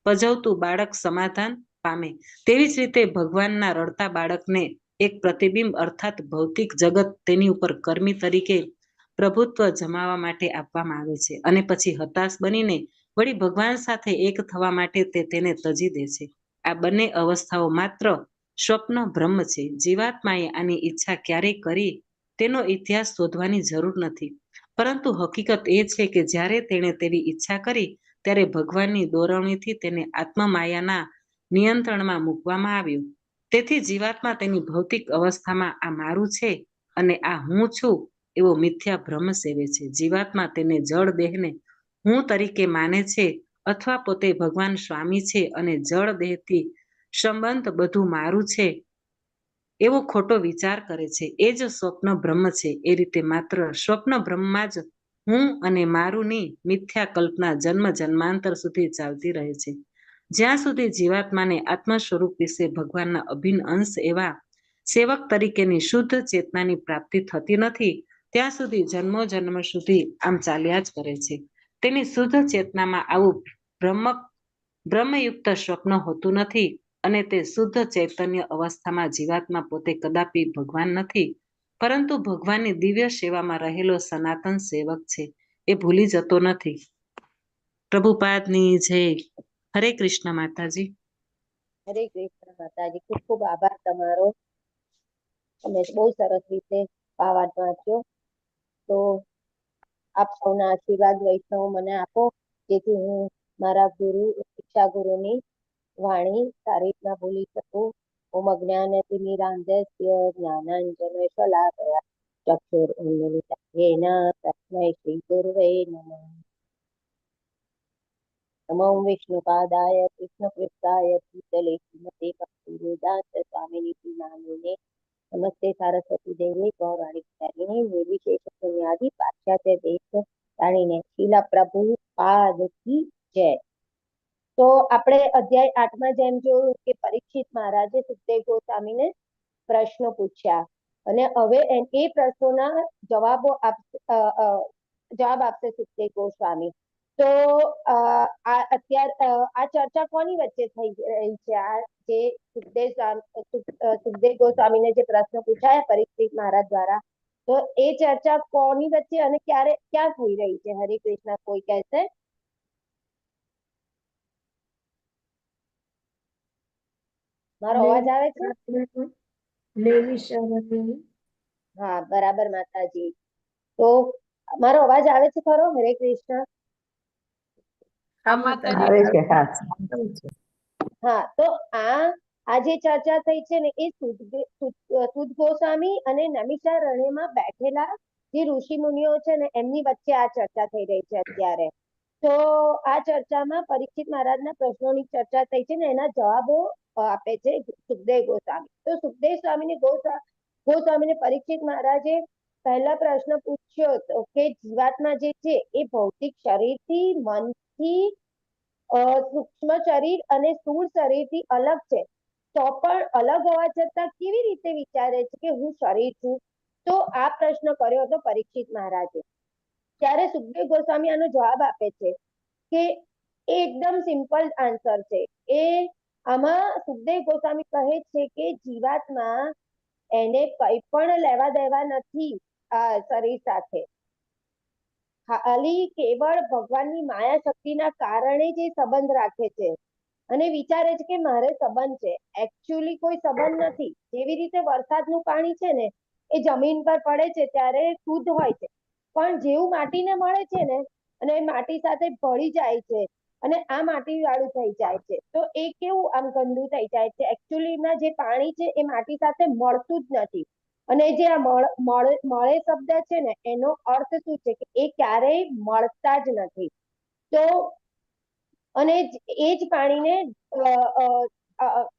[SPEAKER 7] પજવતું બાળક સમાધાન પામે. તેવી જ રીતે ભગવાનના રડતા બાળકને એક પ્રતિબિંબ અર્થાત ભૌતિક જગત તેની ઉપર કર્મી તરીકે પ્રભુત્વ જમાવવા માટે આપવામાં આવે છે અને પછી હતાશ બનીને વળી ભગવાન સાથે એક થવા માટે તે તેને તજી દે છે. આ બંને અવસ્થાઓ માત્ર સ્વપ્ન ભ્રમ છે. જીવાત્માએ આની ઈચ્છા ક્યારેય કરી તેનો ઇતિહાસ શોધવાની જરૂર નથી, પરંતુ હકીકત એ છે કે જ્યારે તેણે તેવી ઈચ્છા કરી ત્યારે ભગવાનની દોરવણીથી તેને આત્મમાયાના નિયંત્રણમાં મૂકવામાં આવ્યું. તેથી જીવાત્મા તેની ભૌતિક અવસ્થામાં આ મારું છે અને આ હું છું એવો મિથ્યા ભ્રમ સેવે છે. જીવાત્મા તેને જળ દેહને હું તરીકે માને છે અથવા પોતે ભગવાન સ્વામી છે અને જળ દેહથી સંબંધ બધું મારું છે એવો ખોટો વિચાર કરે છે. એ જ સ્વપ્ન બ્રહ્મ છે. એ રીતે માત્ર સ્વપ્ન બ્રહ્મમાં જ હું અને મારુંની મિથ્યા કલ્પના જન્મ જન્માંતર સુધી ચાલતી રહે છે. જ્યાં સુધી જીવાત્માને આત્મ સ્વરૂપ વિશે ભગવાનના અભિન્ન અંશ એવા સેવક તરીકેની શુદ્ધ ચેતનાની પ્રાપ્તિ થતી નથી ત્યાં સુધી જન્મો જન્મ સુધી આમ ચાલ્યા જ કરે છે. તેની શુદ્ધ ચેતનામાં આવું બ્રહ્મયુક્ત સ્વપ્ન હોતું નથી અને તે શુદ્ધ ચૈતન્ય અવસ્થામાં જીવાત્મા પોતે કદાપી ભગવાન નથી, પરંતુ ભગવાનની દિવ્ય સેવામાં રહેલો સનાતન સેવક છે. એ ભૂલી જતો નથી. પ્રભુપાદની જય. હરે કૃષ્ણ માતાજી.
[SPEAKER 1] હરે કૃષ્ણ માતાજી. ખૂબ ખૂબ આભાર તમારો. તમે બહુ સરસ રીતે પાવાટ વાંચ્યો. તો આપ સૌના આશીર્વાદ વૈષ્ણવ મને આપો, જેથી હું મારા ગુરુ શિક્ષા ગુરુની વાણી સારી રીતના બોલી શકું. ઓમ અજ્ઞાનતિમિરાંધસ્ય જ્ઞાનાંજન શલાકયા ચક્ષુરુન્મિલિતયેન તસ્મૈ શ્રી ગુરવે નમઃ. નમો વિષ્ણુપાદાય કૃષ્ણપૃષ્ઠાય ભૂતલે શ્રીમતે ભક્તિવેદાંત સ્વામિનિતિ નામિને નમસ્તે સારસ્વતી દેવી ગૌરાણી ચારિણી નિર્વિશેષ શૂન્યાદિ પાશ્ચાત્ય દેશ તાણીને શીલા પ્રભુપાદ કી જય. તો આપણે અધ્યાય 8 માં જેમ જોયું કે પરીક્ષિત મહારાજે સુખદેવ ગોસ્વામીને પ્રશ્નો પૂછ્યા અને હવે એ પ્રશ્નોના જવાબ આપશે સુખદેવ ગોસ્વામી. તો આ ચર્ચા કોની વચ્ચે થઈ રહી છે? આ જે સુખદેવ ગોસ્વામીને જે પ્રશ્ન પૂછાયા પરીક્ષિત મહારાજ દ્વારા, તો એ ચર્ચા કોની વચ્ચે અને ક્યાં થઈ રહી છે? હરે કૃષ્ણ. કોઈ કહેશે? મારો અવાજ આવે છે? હા, બરાબર માતાજી. તો મારો અવાજ આવે છે ખરો? હરે કૃષ્ણ.
[SPEAKER 8] હા
[SPEAKER 1] તો આ જે ચર્ચા થઈ છે ને એ સુદ ગોસ્વામી અને નમિષારણ્યમાં બેઠેલા જે ઋષિ મુનિઓ છે ને એમની વચ્ચે આ ચર્ચા થઈ રહી છે અત્યારે. તો આ ચર્ચામાં પરીક્ષિત મહારાજના પ્રશ્નોની ચર્ચા થઈ છે ને એના જવાબો આપે છે સુખદેવ ગોસ્વામી. તો સુખદેવ ગોસ્વામીને પરીક્ષિત મહારાજે પહેલા પ્રશ્ન પૂછ્યો હતો કે જીવાત્મા જે છે એ ભૌતિક શરીરથી, મનથી, સૂક્ષ્મ શરીર અને સ્થૂળ શરીરથી અલગ છે, તો પણ અલગ હોવા છતાં કેવી રીતે વિચારે છે કે હું શરીર છું? તો આ પ્રશ્ન કર્યો હતો પરીક્ષિત મહારાજે. ત્યારે સુખદેવ ગોસ્વામી આનો જવાબ આપે છે કે એ એકદમ સિમ્પલ આન્સર છે. આમાં સુખદેવ ગોસ્વામી કહે છે કે જીવાત્મા એને કંઈ પણ લેવા દેવા નથી આ શરીર સાથે. ખાલી કેવળ ભગવાનની માયા શક્તિના કારણે જ એ સંબંધ રાખે છે અને વિચારે છે કે મારે સંબંધ છે. એકચ્યુઅલી કોઈ સંબંધ નથી. જેવી રીતે વરસાદનું પાણી છે ને એ જમીન પર પડે છે ત્યારે શુદ્ધ હોય છે, પણ જેવું માટીને મળે છે ને અને એ માટી સાથે ભળી જાય છે અને આ માટી વાળું થઈ જાય છે તો એ કેવું આમ ગંદુ થઈ જાય છે. એકચ્યુઅલીમાં જે પાણી છે એ માટી સાથે મળતું જ નથી. અને જે આ મળે શબ્દ છે ને એનો અર્થ શું છે કે એ ક્યારેય મળતા જ નથી. તો અને એ જ પાણીને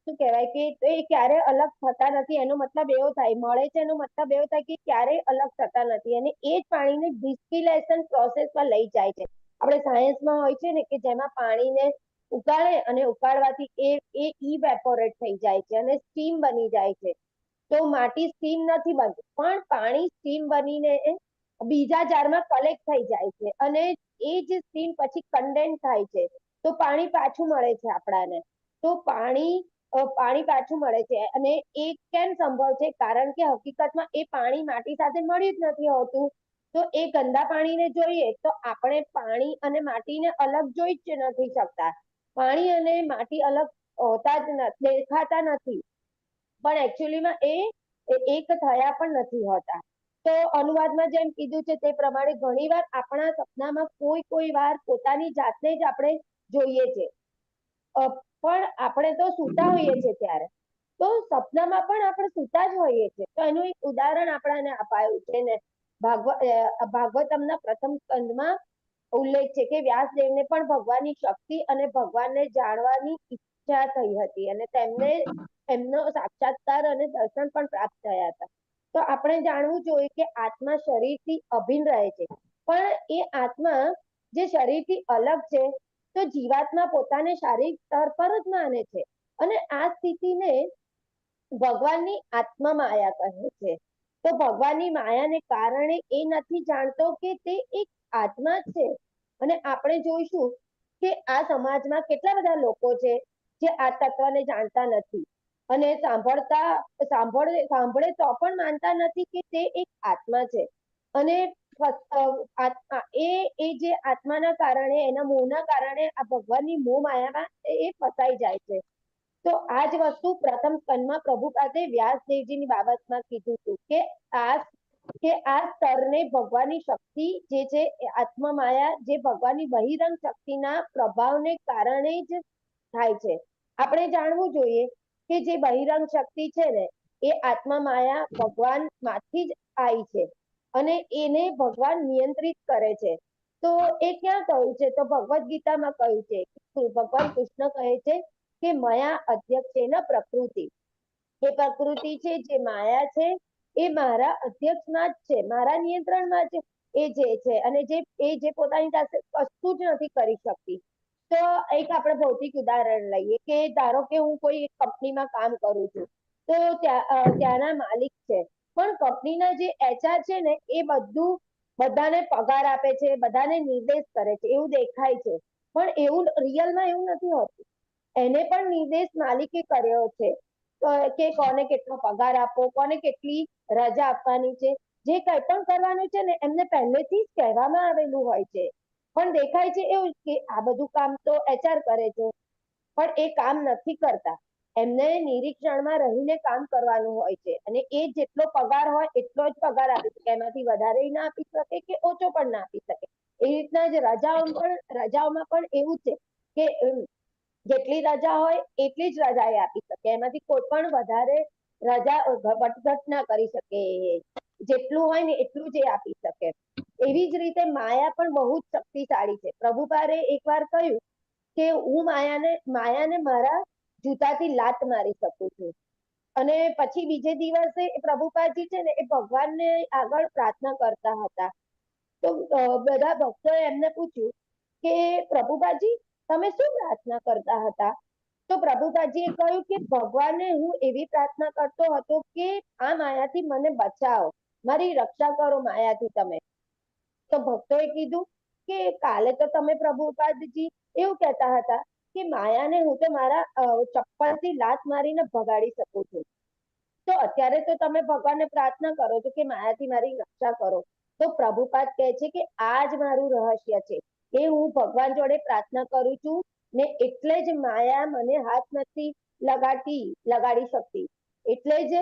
[SPEAKER 1] શું કહેવાય કે એ ક્યારેય અલગ થતા નથી. એનો મતલબ એવો થાય, મળે છે એનો મતલબ એવો થાય કે ક્યારેય અલગ થતા નથી અને એ જ પાણીને ડિસ્ટિલેશન પ્રોસેસમાં લઈ જાય છે. આપણે સાયન્સમાં હોય છે ને કે જેમાં પાણીને ઉકાળે અને ઉકાળવાથી એ ઇવેપોરેટ થઈ જાય છે અને સ્ટીમ બની જાય છે. તો માટી સ્ટીમ નથી બનતી, પણ પાણી સ્ટીમ બનીને બીજા જારમાં કલેક્ટ થઈ જાય છે અને એ જ સ્ટીમ પછી કન્ડેન્સ થાય છે તો પાણી પાછું મળે છે આપણાને. તો પાણી પાછું મળે છે અને એ કેમ સંભવ છે? કારણ કે હકીકતમાં એ પાણી માટી સાથે મળ્યું જ નથી હોતું. તો એ ગંદા પાણીને જોઈએ તો આપણે પાણી અને માટીને અલગ જોઈ જ નથી શકતા. પાણી અને માટી અલગ હોતા જ દેખાતા નથી, પણ એકચ્યુઅલીમાં એ એક થયા પણ નથી હોતા. તો અનુવાદમાં જેમ કીધું છે તે પ્રમાણે ઘણીવાર આપણા સપનામાં કોઈ વાર પોતાની જાતને જ આપણે જોઈએ છે, પણ આપણે તો સૂતા હોઈએ છીએ ત્યારે. તો સપનામાં પણ આપણે સૂતા જ હોઈએ છીએ. તો એનું એક ઉદાહરણ આપણને અપાયું છે ને ભાગવતમના પ્રથમ સ્કંદમાં ઉલ્લેખ છે કે વ્યાસદેવને પણ ભગવાનની શક્તિ અને ભગવાનને જાણવાની ઈચ્છા થઈ હતી અને તેમને એમનો સાક્ષાત્કાર અને દર્શન પણ પ્રાપ્ત થયા હતા. તો આપણે જાણવું જોઈએ કે આત્મા શરીરથી અભિન્ન રહે છે, પણ એ આત્મા જે શરીરથી અલગ છે તો જીવાત્મા પોતાને શારીરિક સ્તર પર જ માને છે અને આ સ્થિતિને ભગવાનની આત્મા માયા કહે છે. તો ભગવાનની માયાને કારણે એ નથી જાણતો કે તે એક આત્મા છે. અને આપણે જોઈશું કે આ સમાજમાં કેટલા બધા લોકો છે જે આ તત્વને જાણતા નથી અને સાંભળે તો પણ માનતા નથી કે તે એક આત્મા છે. અને એ જે આત્માના કારણે એના મોહના કારણે આ ભગવાનની મોહ માયામાં એ ફસાઈ જાય છે. તો આ જ વસ્તુ પ્રથમ સ્કંદમાં પ્રભુપાદે વ્યાસદેવજીની બાબતમાં કીધું હતું કે આ સ્તરને ભગવાનની શક્તિ જે છે આત્મા માયા જે ભગવાનની બહિરંગ શક્તિના પ્રભાવને કારણે જ થાય છે. આપણે જાણવું જોઈએ કે જે બહિરંગ શક્તિ છે ને એ આત્મા માયા ભગવાન માંથી જ આવી છે અને એને ભગવાન નિયંત્રિત કરે છે. તો એ ક્યાં કહ્યું છે? તો ભગવદ્ ગીતામાં કહ્યું છે. ભગવાન કૃષ્ણ કહે છે કે મયા અધ્યક્ષેન પ્રકૃતિ. એ પ્રકૃતિ છે જે માયા છે એ મારા અધ્યક્ષમાં જ છે, મારા નિયંત્રણમાં જ એ જે છે અને જે પોતાની પાસે કશું જ નથી કરી શકતી. તો એક આપણે ભૌતિક ઉદાહરણ લઈએ કે ધારો કે હું કોઈ કંપનીમાં કામ કરું છું તો ત્યાંના માલિક છે પણ કંપનીના જે HR છે ને એ બધાને પગાર આપે છે, બધાને નિર્દેશ કરે છે એવું દેખાય છે પણ એવું રિયલમાં એવું નથી હોતું. એને પણ નિર્દેશ માલિકે કર્યો છે કે કોને કેટલો પગાર આપવો, કોને કેટલી રજા આપવાની છે. જે કંઈ પણ કરવાનું છે ને એમને પહેલેથી જ કહેવામાં આવેલું હોય છે. પણ દેખાય છે એવું કે આ બધું કામ તો HR કરે છે પણ એ કામ નથી કરતા. એમને નિરીક્ષણમાં રહીને કામ કરવાનું હોય છે અને એ જેટલો પગાર હોય એટલો જ પગાર આપી શકે, એનાથી વધારે ના આપી શકે કે ઓછો પણ ના આપી શકે. એ રીતના જ રજાઓમાં પણ એવું છે કે જેટલી રજા હોય એટલી જ રજા એ આપી શકે, એમાંથી કોઈ પણ વધારે રજા વધઘટ ના કરી શકે. જેટલું હોય ને એટલું જ એ આપી શકે. એવી જ રીતે માયા પણ બહુ જ શક્તિશાળી છે. પ્રભુપાદે એકવાર કહ્યું કે હું માયાને મારા જૂતાથી લાત મારી શકું છું. અને પછી બીજે દિવસે પ્રભુપાદજી છે ને એ ભગવાનને આગળ પ્રાર્થના કરતા હતા. તો બધા ભક્તોએ એમને પૂછ્યું કે પ્રભુપાદજી તમે શું પ્રાર્થના કરતા હતા? તો પ્રભુપાદજીએ કહ્યું કે ભગવાનને હું એવી પ્રાર્થના કરતો હતો કે આ માયાથી મને બચાવો, મારી રક્ષા કરો માયાથી તમે. તો ભક્તોએ કીધું કે કાલે તો તમે પ્રભુપાદજી એવું કહેતા હતા કે માયાને હું તો મારા ચપ્પલથી લાત મારીને ભગાડી શકું છું. તો અત્યારે તો તમે ભગવાનને પ્રાર્થના કરો છો કે માયાથી મારી રક્ષા કરો. તો પ્રભુપાદ કહે છે કે આ જ મારું રહસ્ય છે એ હું ભગવાન જોડે પ્રાર્થના કરું છું ને એટલે જ માયા મને હાથ નથી લગાડી શકતી. એટલે જ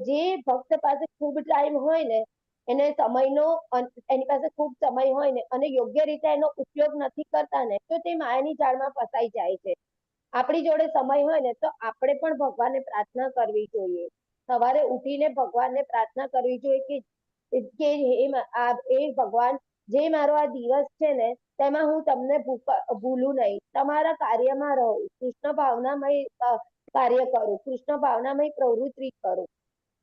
[SPEAKER 1] જે ભક્ત પાસે ખૂબ ટાઈમ હોય ને એને સમયનો એની પાસે ખૂબ સમય હોય ને અને યોગ્ય રીતે એનો ઉપયોગ નથી કરતા ને તો તે માયાની જાળમાં ફસાઈ જાય છે. આપણી જોડે સમય હોય ને તો આપણે પણ ભગવાનને પ્રાર્થના કરવી જોઈએ. સવારે ઉઠીને ભગવાનને પ્રાર્થના કરવી જોઈએ કે હે ભગવાન જે મારો આ દિવસ છે ને તેમાં હું તમને ભૂલું નહીં, તમારા કાર્યમાં રહું, કૃષ્ણ ભાવનામય કાર્ય કરું, કૃષ્ણ ભાવનામય પ્રવૃત્તિ કરું.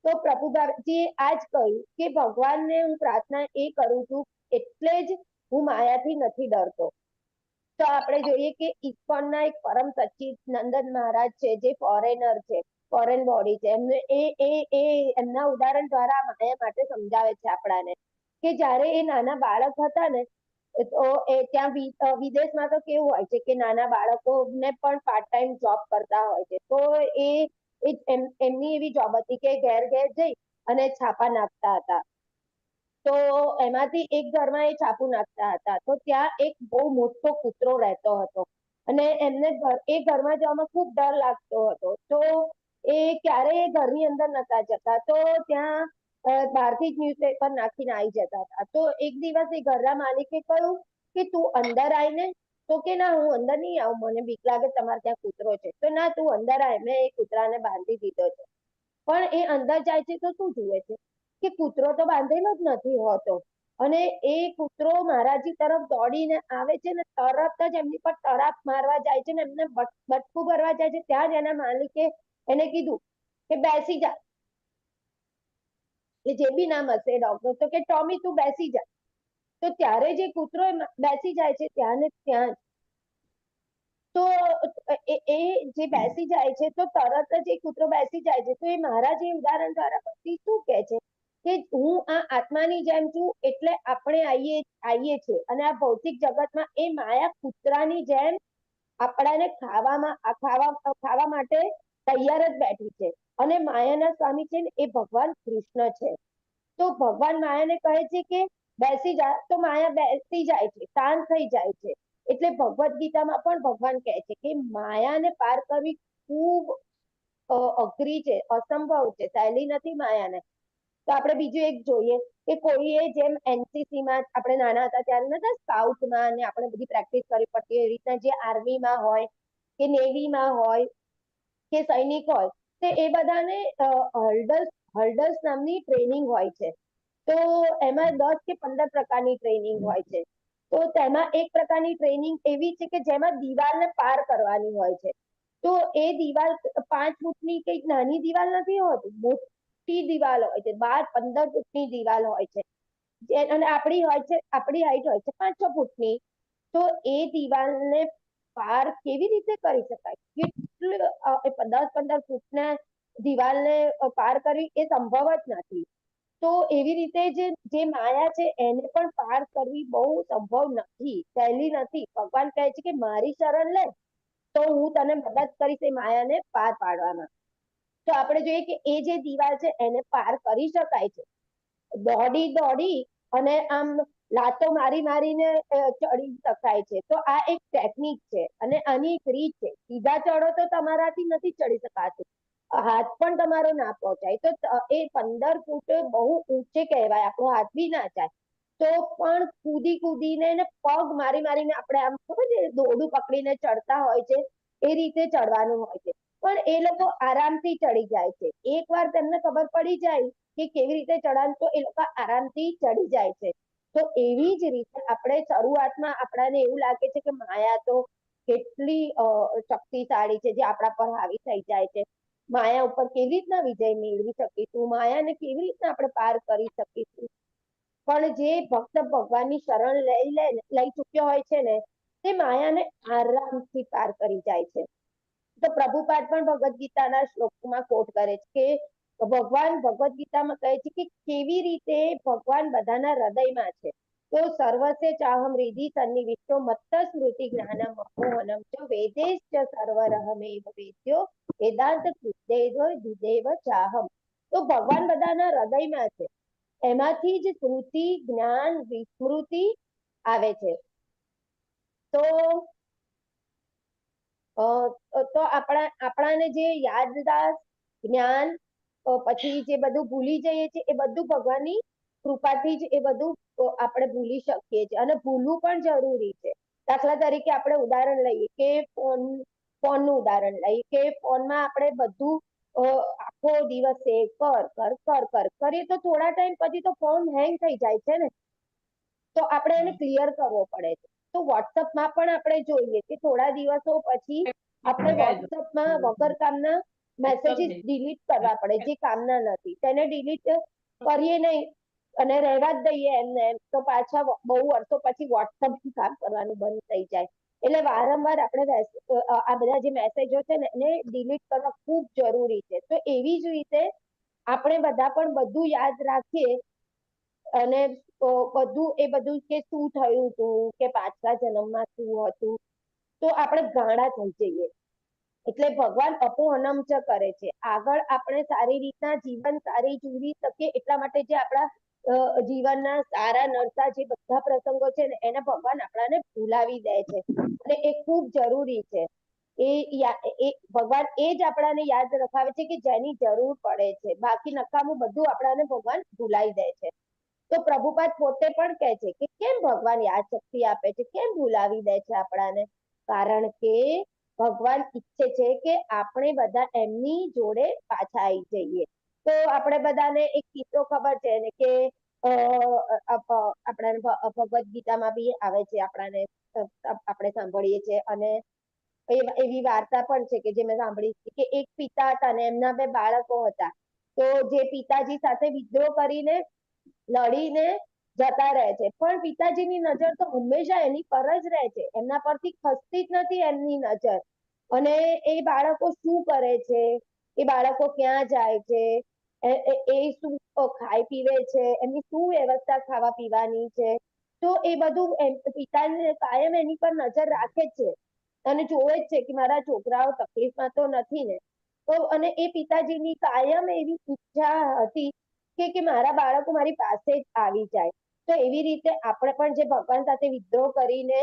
[SPEAKER 1] તો પ્રભુપાદજીએ આ જ કહ્યું કે ભગવાનને હું પ્રાર્થના એ કરું છું એટલે જ હું માયાથી નથી ડરતો. તો આપણે જોઈએ કે ઇસ્કોનના એક પરમ સચ્ચિદાનંદ મહારાજ છે જે ફોરેનર છે, ફોરેન બોડી છે. એમના ઉદાહરણ દ્વારા માયા માટે સમજાવે છે આપણાને કે જ્યારે એ નાના બાળક હતા ને તો એ ત્યાં વિદેશમાં તો કેવું હોય છે કે નાના બાળકોને પણ પાર્ટ ટાઈમ જોબ કરતા હોય છે. તો એમની એવી જોબ હતી કે ઘેર ઘેર જઈ અને છાપા નાખતા હતા. તો એમાંથી એક ઘરમાં એ છાપું નાખતા હતા તો ત્યાં એક બહુ મોટો કૂતરો રહેતો હતો અને એમને એ ઘરમાં જવામાં ખૂબ ડર લાગતો હતો. તો એ ક્યારેય ઘરની અંદર નતા જતા તો ત્યાં બહારથી જ ન્યૂઝપેપર નાખીને આવી જતા હતા. તો એક દિવસ એ ઘરના માલિકે કહ્યું કે તું અંદર આવીને, તો કે ના હું અંદર નહીં આવું, મને બીક લાગે, તમારે ત્યાં કૂતરો છે. તો ના તું અંદર આય, મેં એ કૂતરાને બાંધી દીધો છે. પણ એ અંદર જાય છે તો શું જુએ છે કે કૂતરો તો બાંધેલો જ નથી હોતો અને એ કૂતરો મહારાજજી તરફ દોડીને આવે છે ને તરત જ એમની પર તરાપ મારવા જાય છે ને એમને બટકું ભરવા જાય છે. ત્યાં જ એના માલિકે એને કીધું કે બેસી જા, એ જે બી નામ હશે ડોગનું, તો કે ટોમી તું બેસી જા. તો ત્યારે જે કૂતરો બેસી જાય છે ત્યાં ને ત્યાં જ તો એ જે બેસી જાય છે તો તરત જ એ કૂતરો બેસી જાય છે. તો એ મહારાજ એ ઉદાહરણ દ્વારા પછી શું કહે છે કે હું આ આત્માની જેમ છું એટલે આપણે આવીએ છીએ અને આ ભૌતિક જગતમાં એ માયા કૂતરાની જેમ આપણાને ખાવા માટે તૈયાર જ બેઠી છે. અને માયાના સ્વામી છે ને એ ભગવાન કૃષ્ણ છે. તો ભગવાન માયાને કહે છે કે બેસી જાય તો માયા બેસી જાય છે, શાંત થઈ જાય છે. એટલે ભગવદ્ ગીતામાં પણ ભગવાન કહે છે કે માયાને પાર કરવી ખૂબ અઘરી છે, અસંભવ છે, સહેલી નથી માયાને. તો આપણે બીજું એક જોઈએ કે કોઈએ જેમ એનસીસીમાં આપણે નાના હતા ત્યારે નતા સ્કાઉટમાં ને આપણે બધી પ્રેક્ટિસ કરવી પડતી, એવી રીતના જે આર્મીમાં હોય કે નેવીમાં હોય કે સૈનિક હોય તો એ બધાને હર્ડલ્સ નામની ટ્રેનિંગ હોય છે. તો એમાં 10 કે 15 પ્રકારની ટ્રેનિંગ હોય છે. તો તેમાં એક પ્રકારની ટ્રેનિંગ એવી છે કે જેમાં દિવાલને પાર કરવાની હોય છે. તો એ દિવાલ 5 ફૂટની કંઈક નાની દિવાલ નથી હોતી, મોટી દિવાલ હોય છે, 12-15 ફૂટની દિવાલ હોય છે. અને આપણી હાઈટ હોય છે 5-6 ફૂટની. તો એ દિવાલને પાર કેવી રીતે કરી શકાય? કેટલું 10-15 ફૂટના દિવાલને પાર કરવી એ સંભવ જ નથી. તો એવી રીતે જે માયા છે એને પણ પાર કરવી બહુ સંભવ નથી, સહેલી નથી. ભગવાન કહે છે કે મારી શરણ લે તો હું તને મદદ કરીશ એ માયાને પાર પાડવામાં. તો આપણે જોઈએ કે એ જે દિવાલ છે એને પાર કરી શકાય છે. દોડી અને આમ લાતો મારીને ચડી શકાય છે. તો આ એક ટેકનિક છે અને આની એક રીત છે. સીધા ચડો તો તમારાથી નથી ચડી શકાતું, હાથ પણ તમારો ના પહોંચાય. તો એ 15 ફૂટ બહુ ઊંચે કહેવાય, આપણો હાથ બી ના જાય. તો પણ કૂદીને પગ મારીને આપણે આમ ખબર છે દોરડું પકડીને ચડતા હોય છે એ રીતે ચડવાનું હોય છે. પણ એ લોકો આરામથી ચડી જાય છે. એકવાર તેમને ખબર પડી જાય કે કેવી રીતે ચડવાનું તો એ લોકો આરામથી ચડી જાય છે. તો એવી જ રીતે આપણે શરૂઆતમાં આપણને એવું લાગે છે કે માયા તો કેટલી શક્તિશાળી છે જે આપણા પર હાવી થઈ જાય છે. માયા ઉપર કેવી રીતના વિજય મેળવી શકીશું, માયાને કેવી રીતના આપણે પાર કરી શકીશું. પણ જે ભક્ત ભગવાનની શરણ લઈ ચૂક્યો હોય છે ને તે માયાને આરામથી પાર કરી જાય છે. તો પ્રભુપાદ પણ ભગવદ્ ગીતાના શ્લોકમાં કોટ કરે છે કે ભગવાન ભગવદ્ ગીતામાં કહે છે કે કેવી રીતે ભગવાન બધાના હૃદયમાં છે. તો સર્વસ્ય ચાહમ હૃદિ સન્નિવિષ્ટો મત્ત સ્મૃતિ જ્ઞાનમ અપોહનમ ચ વેદેશ્ચ સર્વરહમેવ વેદ્યો વેદાંત કૃતદેવ ચાહમ. તો ભગવાન બધાના હૃદયમાં છે, એમાંથી જ સ્મૃતિ જ્ઞાન વિસ્મૃતિ આવે છે. તો આપણાને જે યાદદાસ્ત જ્ઞાન પછી જે બધું ભૂલી જઈએ છીએ એ બધું ભગવાનની કૃપાથી જ એ બધું આપણે ભૂલી શકીએ છીએ અને ભૂલવું પણ જરૂરી છે. દાખલા તરીકે આપણે ઉદાહરણ લઈએ કે ફોનનું ઉદાહરણ લઈએ કે ફોનમાં આપણે બધું આખો દિવસ કરીએ તો થોડા ટાઈમ પછી તો ફોન હેંગ થઈ જાય છે ને, તો આપણે એને ક્લિયર કરવો પડે છે. તો વોટ્સઅપમાં પણ આપણે જોઈએ કે થોડા દિવસો પછી આપણે વોટ્સઅપમાં વગર કામના મેસેજીસ ડિલીટ કરવા પડે જે કામના નથી, તેને ડિલીટ કરીએ નહીં અને રહેવા જ દઈએ એમને તો પાછા બહુ વર્ષો પછી વોટ્સઅપ કામ કરવાનું બંધ થઈ જાય. એટલે વારંવાર આપણે આ બધા જે મેસેજો છે ને એને ડિલીટ કરવા ખૂબ જરૂરી છે. તો એવી જ રીતે આપણે બધા પણ બધું યાદ રાખીએ અને બધું કે શું થયું હતું કે પાછલા જન્મમાં શું હતું તો આપણે ગાંડા થઈ જઈએ. એટલે ભગવાન અપોહનમ ચ કરે છે, આગળ આપણે સારી રીતના જીવન સારી જીવી શકીએ એટલા માટે જે આપણા જીવનના સારા નરસા જે બધા પ્રસંગો છે ને એને ભગવાન આપણાને ભૂલાવી દે છે અને એ ખૂબ જરૂરી છે. ભગવાન એ જ આપણાને યાદ રખાવે છે કે જેની જરૂર પડે છે, બાકી નકામું બધું આપણાને ભગવાન ભૂલાવી દે છે. તો પ્રભુપાદ પોતે પણ કહે છે કે કેમ ભગવાન યાદ શક્તિ આપે છે, કેમ ભૂલાવી દે છે આપણાને? કારણ કે ભગવાન ઈચ્છે છે કે આપણે બધા એમની જોડે પાછા આવી જઈએ. તો આપણે બધાને એક કિસ્સો ખબર છે ને કે આપણાને ભગવદ્ ગીતામાં બી આવે છે, આપણે સાંભળીએ છીએ અને એવી વાર્તા પણ છે કે જે મેં સાંભળી કે એક પિતા હતા અને એમના 2 બાળકો હતા. તો જે પિતાજી સાથે વિદ્રોહ કરીને લડીને જતા રહે છે પણ પિતાજીની નજર તો હંમેશા એની પર જ રહે છે, એમના પરથી ખસતી જ નથી એમની નજર. અને એ બાળકો શું કરે છે, એ બાળકો ક્યાં જાય છે, એ શું ખાય પીવે છે, એમની શું વ્યવસ્થા ખાવા પીવાની છે, તો એ બધું પિતાને કાયમ એની પર નજર રાખે છે અને જોવે જ છે કે મારા છોકરાઓ તકલીફમાં તો નથી ને. તો અને એ પિતાજીની કાયમ એવી ઈચ્છા હતી કે મારા બાળકો મારી પાસે જ આવી જાય. તો એવી રીતે આપણે પણ જે ભગવાન સાથે વિદ્રોહ કરીને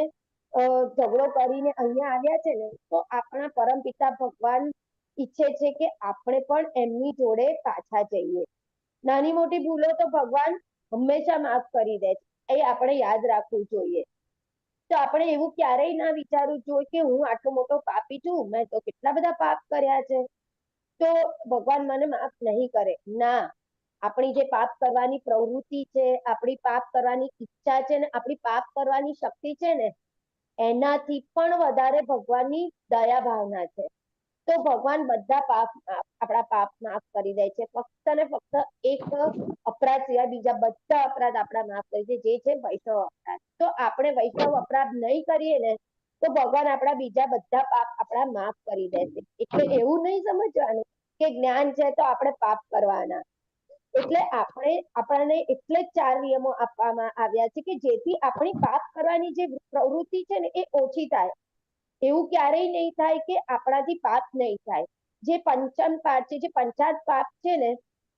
[SPEAKER 1] ઝઘડો કરીને અહીંયા આવ્યા છે ને, તો આપણા પરમપિતા ભગવાન ઈચ્છે છે કે આપણે પણ એમની જોડે પાછા જઈએ. નાની મોટી ભૂલો તો ભગવાન હંમેશા માફ કરી દે છે, એ આપણે યાદ રાખવું જોઈએ. તો આપણે એવું ક્યારેય ના વિચારવું જોઈએ કે હું આટલો મોટો પાપી છું, મેં તો કેટલા બધા પાપ કર્યા છે, તો ભગવાન મને માફ નહીં કરે. ના, આપણી જે પાપ કરવાની પ્રવૃત્તિ છે, આપણી પાપ કરવાની ઈચ્છા છે ને આપણી પાપ કરવાની શક્તિ છે ને, એનાથી પણ વધારે ભગવાનની દયા ભાવના છે. તો ભગવાન બધા પાપ આપણા પાપ માફ કરી દે છે. ફક્ત ને ફક્ત એક અપરાધ સિવાય બીજા બધા અપરાધ આપણા માફ કરી દે, જે છે વૈષ્ણવ અપરાધ. તો આપણે વૈષ્ણવ અપરાધ નહીં કરીએ ને, તો ભગવાન આપણા બીજા બધા પાપ આપણા માફ કરી દેશે. એટલે એવું નહીં સમજવાનું કે જ્ઞાન છે તો આપણે પાપ કરવાના. એટલે આપણને એટલે જ 4 નિયમો આપવામાં આવ્યા છે કે જેથી આપણી પાપ કરવાની જે પ્રવૃત્તિ છે ને એ ઓછી થાય. એવું ક્યારેય નહીં થાય કે આપણાથી પાપ નહીં થાય. જે પંચમ પાપ છે, જે પંચાત પાપ છે ને,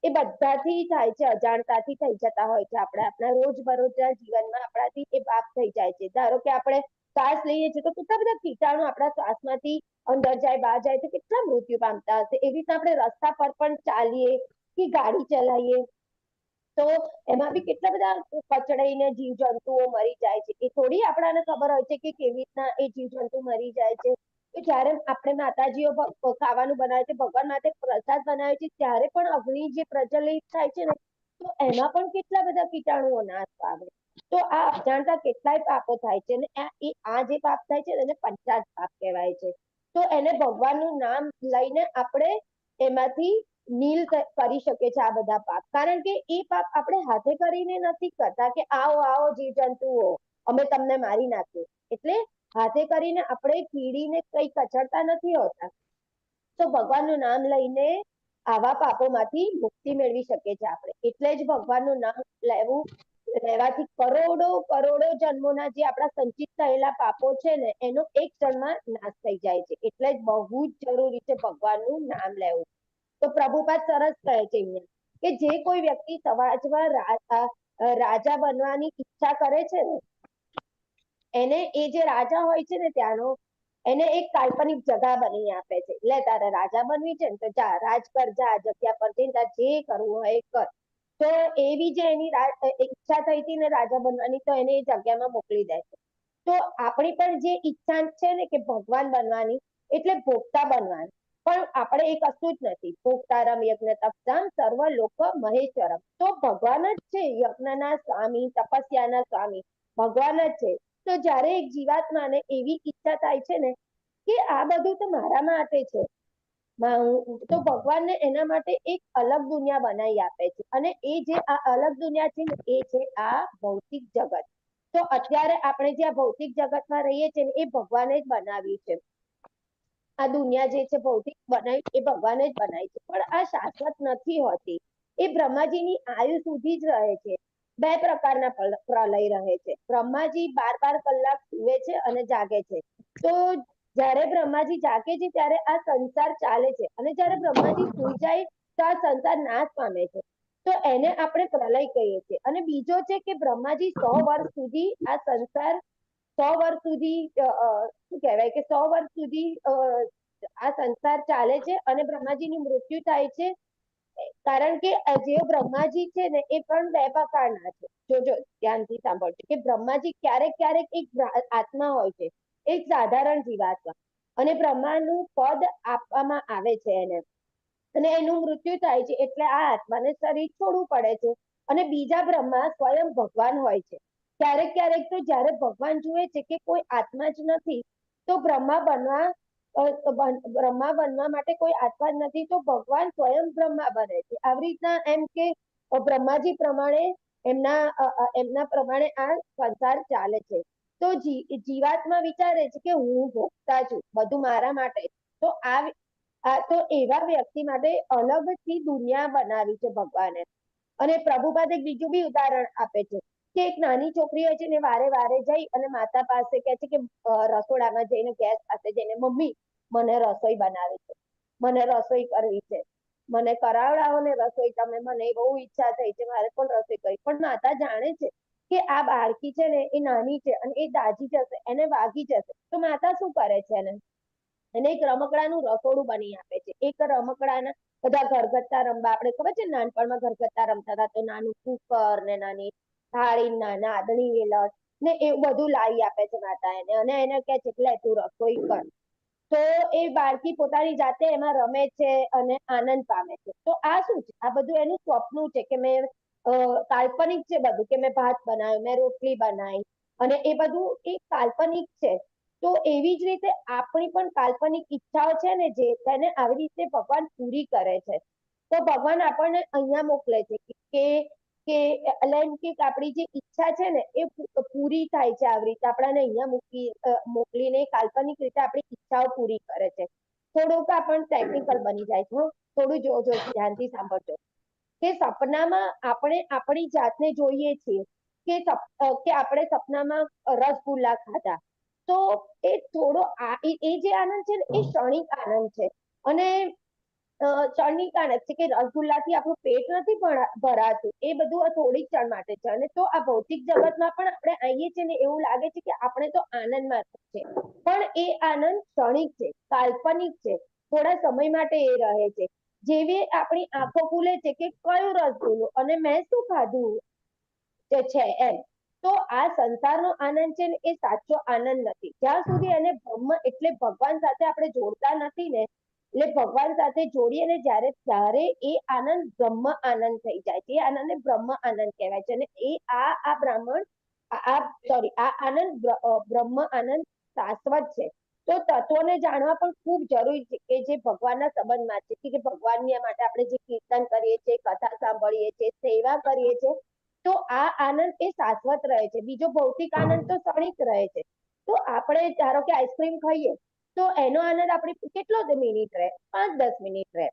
[SPEAKER 1] એ બધાથી થાય છે, અજાણતાથી થઈ જતા હોય છે. આપણે આપણા રોજબરોજના જીવનમાં આપણાથી એ પાપ થઈ જાય છે. ધારો કે આપણે શ્વાસ લઈએ છીએ તો કેટલા બધા કીટાણુ આપણા શ્વાસમાંથી અંદર જાય, બહાર જાય, તો કેટલા મૃત્યુ પામતા હશે. એવી રીતે આપણે રસ્તા પર પણ ચાલીએ કે ગાડી ચલાવીએ તો એમાં બી કેટલા બધા કચડાઈને જીવજંતુઓ મરી જાય છે. એ થોડી આપણને ખબર હોય છે કે કેવી રીતના એ જીવજંતુ મરી જાય છે. તો જ્યારે આપણે માતાજીઓ ખાવાનું બનાવે છે, ભગવાન માટે પ્રસાદ બનાવે છે, ત્યારે પણ અગ્નિ જે પ્રજ્વલિત થાય છે ને, તો એમાં પણ કેટલા બધા કીટાણુઓ નાશ પામે. તો આ અજાણતા કેટલાય પાપો થાય છે, અને આ જે પાપ થાય છે એને પંચાત પાપ કહેવાય છે. તો એને ભગવાનનું નામ લઈને આપણે એમાંથી નીલ કરી શકે છે આ બધા પાપ. કારણ કે એ પાપ આપણે હાથે કરીને નથી કરતા કે આવો આવો જીવજંતુઓ અમે તમને મારી નાખીએ. એટલે હાથે કરીને આપણે કીડીને કઈ કચડતા નથી હોતા. તો ભગવાનનું નામ લઈને આવા પાપોમાંથી મુક્તિ મેળવી શકે છે આપણે. એટલે જ ભગવાનનું નામ લેવાથી કરોડો કરોડો જન્મોના જે આપણા સંચિત થયેલા પાપો છે ને, એનો એક ક્ષણમાં નાશ થઈ જાય છે. એટલે જ બહુ જ જરૂરી છે ભગવાનનું નામ લેવું. તો પ્રભુપાદ સરસ કહે છે અહીંયા કે જે કોઈ વ્યક્તિ સમાજમાં રાજા બનવાની ઈચ્છા કરે છે ને, એને એ જે રાજા હોય છે ને ત્યાંનો, એને એક કાલ્પનિક જગા બની આપે છે. એટલે તારે રાજા બનવી છે ને તો જા, રાજ કર, જા જગ્યા પર જઈને તારે જે કરવું હોય એ કર. તો એવી જે એની ઈચ્છા થઈ હતી ને રાજા બનવાની, તો એને એ જગ્યામાં મોકલી દે છે. તો આપણી પણ જે ઈચ્છા છે ને કે ભગવાન બનવાની, એટલે ભોગતા બનવાની, પણ આપણે એ કશું જ નથી. ભોગતારમ યજ્ઞ તપસામ સર્વ લોક મહેશ્વરમ. તો ભગવાન જ છે યજ્ઞના સ્વામી, તપસ્યાના સ્વામી ભગવાન જ છે. તો જ્યારે એક જીવાત્માને એવી ઈચ્છા થાય છે ને કે આ બધું તો મારા માટે છે, તો ભગવાનને એના માટે એક અલગ દુનિયા બનાવી આપે છે. અને એ જે આ અલગ દુનિયા છે ને, એ છે આ ભૌતિક જગત. તો અત્યારે આપણે જે આ ભૌતિક જગતમાં રહીએ છીએ ને, એ ભગવાને જ બનાવ્યું છે. આ દુનિયા જે છે ભૌતિક બનાવી, એ ભગવાને જ બનાવી છે. પણ આ શાશ્વત નથી હોતી. એ બ્રહ્માજીની આયુ સુધી જ રહે છે. 2 પ્રકારના પ્રલય રહે છે. બ્રહ્માજી 12 કલાક સૂવે છે અને જાગે છે. તો જ્યારે બ્રહ્માજી જાગે છે ત્યારે આ સંસાર ચાલે છે, અને જ્યારે બ્રહ્માજી સૂઈ જાય તો આ સંસાર નાશ પામે છે. તો એને આપણે પ્રલય કહીએ છીએ. અને બીજો છે કે બ્રહ્માજી 100 વર્ષ સુધી આ સંસાર 100 વર્ષ સુધી શું કહેવાય કે 100 વર્ષ સુધી આ સંસાર ચાલે છે અને બ્રહ્માજીનું મૃત્યુ થાય છે. કારણ કે જે બ્રહ્માજી છે ને એ પણ 2 પ્રકારના છે. જોજો ધ્યાનથી સાંભળજો કે બ્રહ્માજી ક્યારેક ક્યારેક એક આત્મા હોય છે, એક સાધારણ જીવાત્મા, અને બ્રહ્માનું પદ આપવામાં આવે છે એને, અને એનું મૃત્યુ થાય છે. એટલે આ આત્માને શરીર છોડવું પડે છે. અને બીજા બ્રહ્મા સ્વયં ભગવાન હોય છે. ક્યારેક ક્યારેક તો જ્યારે ભગવાન જુએ છે કે કોઈ આત્મા જ નથી, તો બ્રહ્મા બનવા માટે કોઈ આત્મા જ નથી, તો ભગવાન સ્વયં બ્રહ્મા બને છે. આવી રીતના એમ કે બ્રહ્માજી પ્રમાણે એમના પ્રમાણે આ સંસાર ચાલે છે. તો જીવાત્મા વિચારે છે કે હું ભોગતા છું, બધું મારા માટે. તો એવા વ્યક્તિ માટે અલગથી દુનિયા બનાવી છે ભગવાને. અને પ્રભુપાદ એક બીજું બી ઉદાહરણ આપે છે કે એક નાની છોકરી હોય છે ને, વારે વારે જઈ અને માતા પાસે કહે છે કે રસોડામાં જઈને ગેસ પાસે જઈને, મમ્મી મને રસોઈ બનાવી છે, મને રસોઈ કરવી છે, મને કરાવડાવો ને રસોઈ, તમે મને બહુ ઈચ્છા થઈ છે, મારે પણ રસોઈ કરી. પણ માતા જાણે છે કે આ બાળકી છે ને એ નાની છે અને એ દાજી જશે, એને વાગી જશે, તો માતા શું કરે છે એને એક રમકડાનું રસોડું બની આપે છે. એક રમકડાના બધા ઘરગથ્થા રમવા, આપણે ખબર છે નાનપણમાં ઘરગથ્થા રમતા હતા, તો નાનું કુકર ને નાની થાળી, નાના આદણી વેલણ ને એવું બધું લાવી આપે છે માતા એને, અને એને કહે છે કે લે તું રસોઈ કર. તો એ બાળકી પોતાની જાતે એમાં રમે છે અને આનંદ પામે છે. તો આ શું છે? આ બધું એનું સ્વપ્ન છે કે મેં કાલ્પનિક છે બધું, કે મેં ભાત બનાવ્યું, મેં રોટલી બનાવી, અને એ બધું એ કાલ્પનિક છે. તો એવી જ રીતે આપણી પણ કાલ્પનિક ઈચ્છાઓ છે ને, જે તેને આવી રીતે ભગવાન પૂરી કરે છે. તો ભગવાન આપણને અહીંયા મોકલે છે કે લૌકિક આપણી જે ઈચ્છા છે ને એ પૂરી થાય છે આવી રીતે આપણને અહીંયા મોકલીને કાલ્પનિક રીતે આપણી ઈચ્છાઓ પૂરી કરે છે. થોડુંક આપણને ટેકનિકલ બની જાય છે, થોડું જોજો, ધ્યાનથી સાંભળજો. કે સપનામાં આપણે આપણી જાતને જોઈએ છીએ કે આપણે સપનામાં રસગુલ્લા ખાધા, તો એ થોડો એ જે આનંદ છે ને એ ક્ષણિક આનંદ છે. અને ક્ષણિક આનંદ છે કે રસગુલ્લાથી આપણું પેટ નથી ભરાતું, એ બધું થોડીક ક્ષણ માટે છે. અને તો આ ભૌતિક જગતમાં પણ આપણે આવીએ છીએ ને એવું લાગે છે કે આપણે તો આનંદમાં છે, પણ એ આનંદ ક્ષણિક છે, કાલ્પનિક છે, થોડા સમય માટે એ રહે છે. જેવી આપણી આંખો ખુલે છે કે કયું રસગુલ્લો અને મેં શું ખાધું છે એમ. તો આ સંસારનો આનંદ છે ને એ સાચો આનંદ નથી, જ્યાં સુધી એને બ્રહ્મ એટલે ભગવાન સાથે આપણે જોડતા નથી ને, એટલે ભગવાન સાથે જોડીએ ને ત્યારે એ આનંદ બ્રહ્મ આનંદ થઈ જાય છે. એ આનંદને બ્રહ્મ આનંદ કહેવાય છે. અને એ આ બ્રાહ્મણ આ આનંદ બ્રહ્મ આનંદ શાશ્વત છે. તો તત્વોને જાણવા પણ ખૂબ જરૂરી છે કે જે ભગવાનના સંબંધમાં છે, કે ભગવાનની માટે આપણે જે કીર્તન કરીએ છીએ, કથા સાંભળીએ છીએ, સેવા કરીએ છીએ, તો આ આનંદ એ શાશ્વત રહે છે. બીજો ભૌતિક આનંદ તો ક્ષણિક રહે છે. તો આપણે ધારો કે આઈસ્ક્રીમ ખાઈએ તો એનો આનંદ આપણે કેટલો મિનિટ રહે, 5-10 મિનિટ રહે,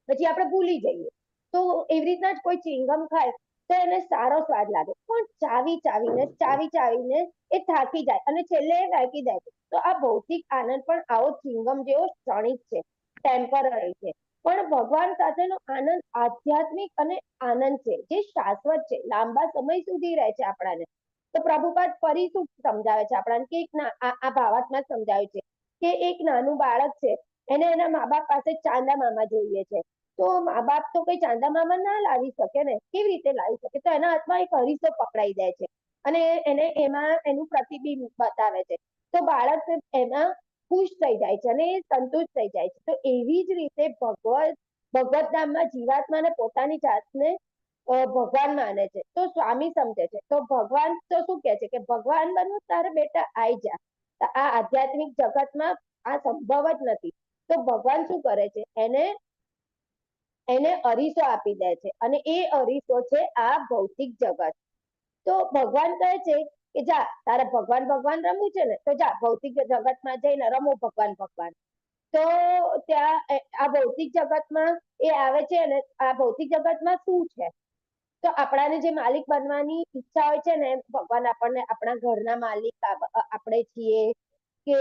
[SPEAKER 1] પછી આપણે ભૂલી જઈએ. તો એવી રીતના જ કોઈ ચિંગમ ખાય તો એને સારો સ્વાદ લાગે, પણ ચાવીને એ થાકી જાય અને છેલ્લે એ ફેંકી દે. તો આ ભૌતિક આનંદ પણ આવો ચિંગમ જેવો ક્ષણિક છે, ટેમ્પરરી છે. પણ ભગવાન સાથેનો આનંદ આધ્યાત્મિક અને આનંદ છે, જે શાશ્વત છે, લાંબા સમય સુધી રહે છે આપણાને. તો પ્રભુપાદ ફરી શું સમજાવે છે આપણાને કે આ ભાવાત્મા સમજાવે છે કે એક નાનું બાળક છે, એને એના મા બાપ પાસે ચાંદા મામા જોઈએ છે. તો મા બાપ તો કઈ ચાંદા મામા ના લાવી શકે ને, કેવી રીતે લાવી શકે? તો એના હાથમાં એક અરીસો પકડાઈ દે છે અને એને એમાં એનું પ્રતિબિંબ બતાવે છે. તો બાળક એમાં ખુશ થઈ જાય છે અને એ સંતુષ્ટ થઈ જાય છે. તો એવી જ રીતે ભગવત ધામમાં જીવાત્માને પોતાની જાતને ભગવાન માને છે, તો સ્વામી સમજે છે. તો ભગવાન તો શું કે છે કે ભગવાન બનવું તારે બેટા આઈ જા, આ આધ્યાત્મિક જગતમાં આ સંભવ જ નથી. તો ભગવાન શું કરે છે, એને અરીસો આપી દે છે, અને એ અરીસો છે આ ભૌતિક જગત. તો ભગવાન કહે છે કે જા, તારે ભગવાન રમવું છે ને, તો જા ભૌતિક જગતમાં જઈને રમો ભગવાન. તો ત્યાં આ ભૌતિક જગતમાં એ આવે છે, અને આ ભૌતિક જગતમાં શું છે? તો આપણાને જે માલિક બનવાની ઈચ્છા હોય છે ને, ભગવાન આપણને આપણા ઘરના માલિક આપણે છીએ, કે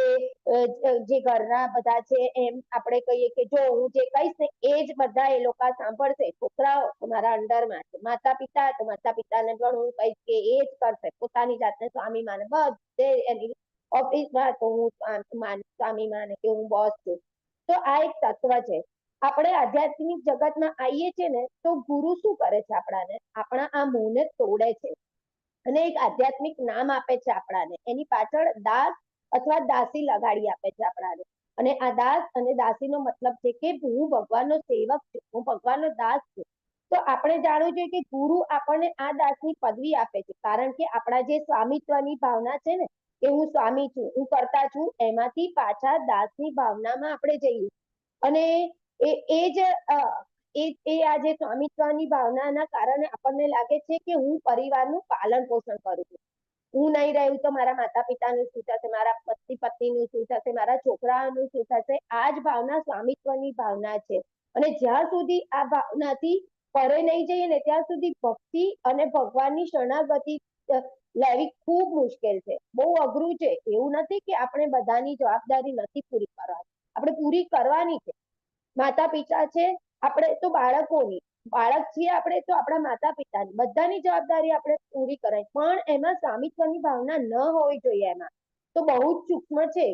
[SPEAKER 1] જે ઘરના બધા છે એમ આપણે કહીએ કે જો હું જે કહીશ ને એ જ બધા એ લોકો સાંભળશે. છોકરાઓ તમારા અંડરમાં છે, માતા પિતા તો માતા પિતાને પણ હું કહીશ કે એ જ કરશે, પોતાની જાતને સ્વામી માને. બધે એની ઓફિસમાં તો હું સ્વામી માને કે હું બોસ છું. તો આ એક તત્વ છે. આપણે આધ્યાત્મિક જગતમાં આવીએ છીએ ને, તો ગુરુ શું કરે છે આપણાને? આપણા આ મોહને તોડે છે અને એક આધ્યાત્મિક નામ આપે છે આપણાને. એની પાછળ દાસ અથવા દાસી લગાડી આપે છે આપણાને. અને આ દાસ અને દાસીનો મતલબ છે કે હું ભગવાનનો સેવક છું, હું ભગવાનનો દાસ છું. તો આપણે જાણવું જોઈએ કે ગુરુ આપણને આ દાસની પદવી આપે છે, કારણ કે આપણા જે સ્વામિત્વની ભાવના છે ને, કે હું સ્વામી છું, હું કરતા છું, એમાંથી પાછા દાસની ભાવનામાં આપણે જઈએ. અને એ આ જે સ્વામિત્વની ભાવનાના કારણે આપણને લાગે છે કે હું પરિવારનું પાલન પોષણ કરું છું. હું નહીં રહ્યું તો મારા માતા પિતાનું શું થશે, મારા પતિ પત્નીનું શું થશે, મારા છોકરાઓનું શું થશે? આ જ ભાવના સ્વામિત્વની ભાવના છે. અને જ્યાં સુધી આ ભાવનાથી પરે નહીં જઈએ ને, ત્યાં સુધી ભક્તિ અને ભગવાનની શરણાગતિ લેવી ખૂબ મુશ્કેલ છે, બહુ અઘરું છે. એવું નથી કે આપણે બધાની જવાબદારી નથી પૂરી કરવાની, આપણે પૂરી કરવાની છે. માતા પિતા છે આપણે તો બાળકોની, બાળક છીએ આપણે તો આપણા માતા પિતાની બધાની જવાબદારી આપણે પૂરી કરાય, પણ એમાં સ્વામિત્વની ભાવના ન હોવી જોઈએ. એમાં તો બહુ જ સૂક્ષ્મ છે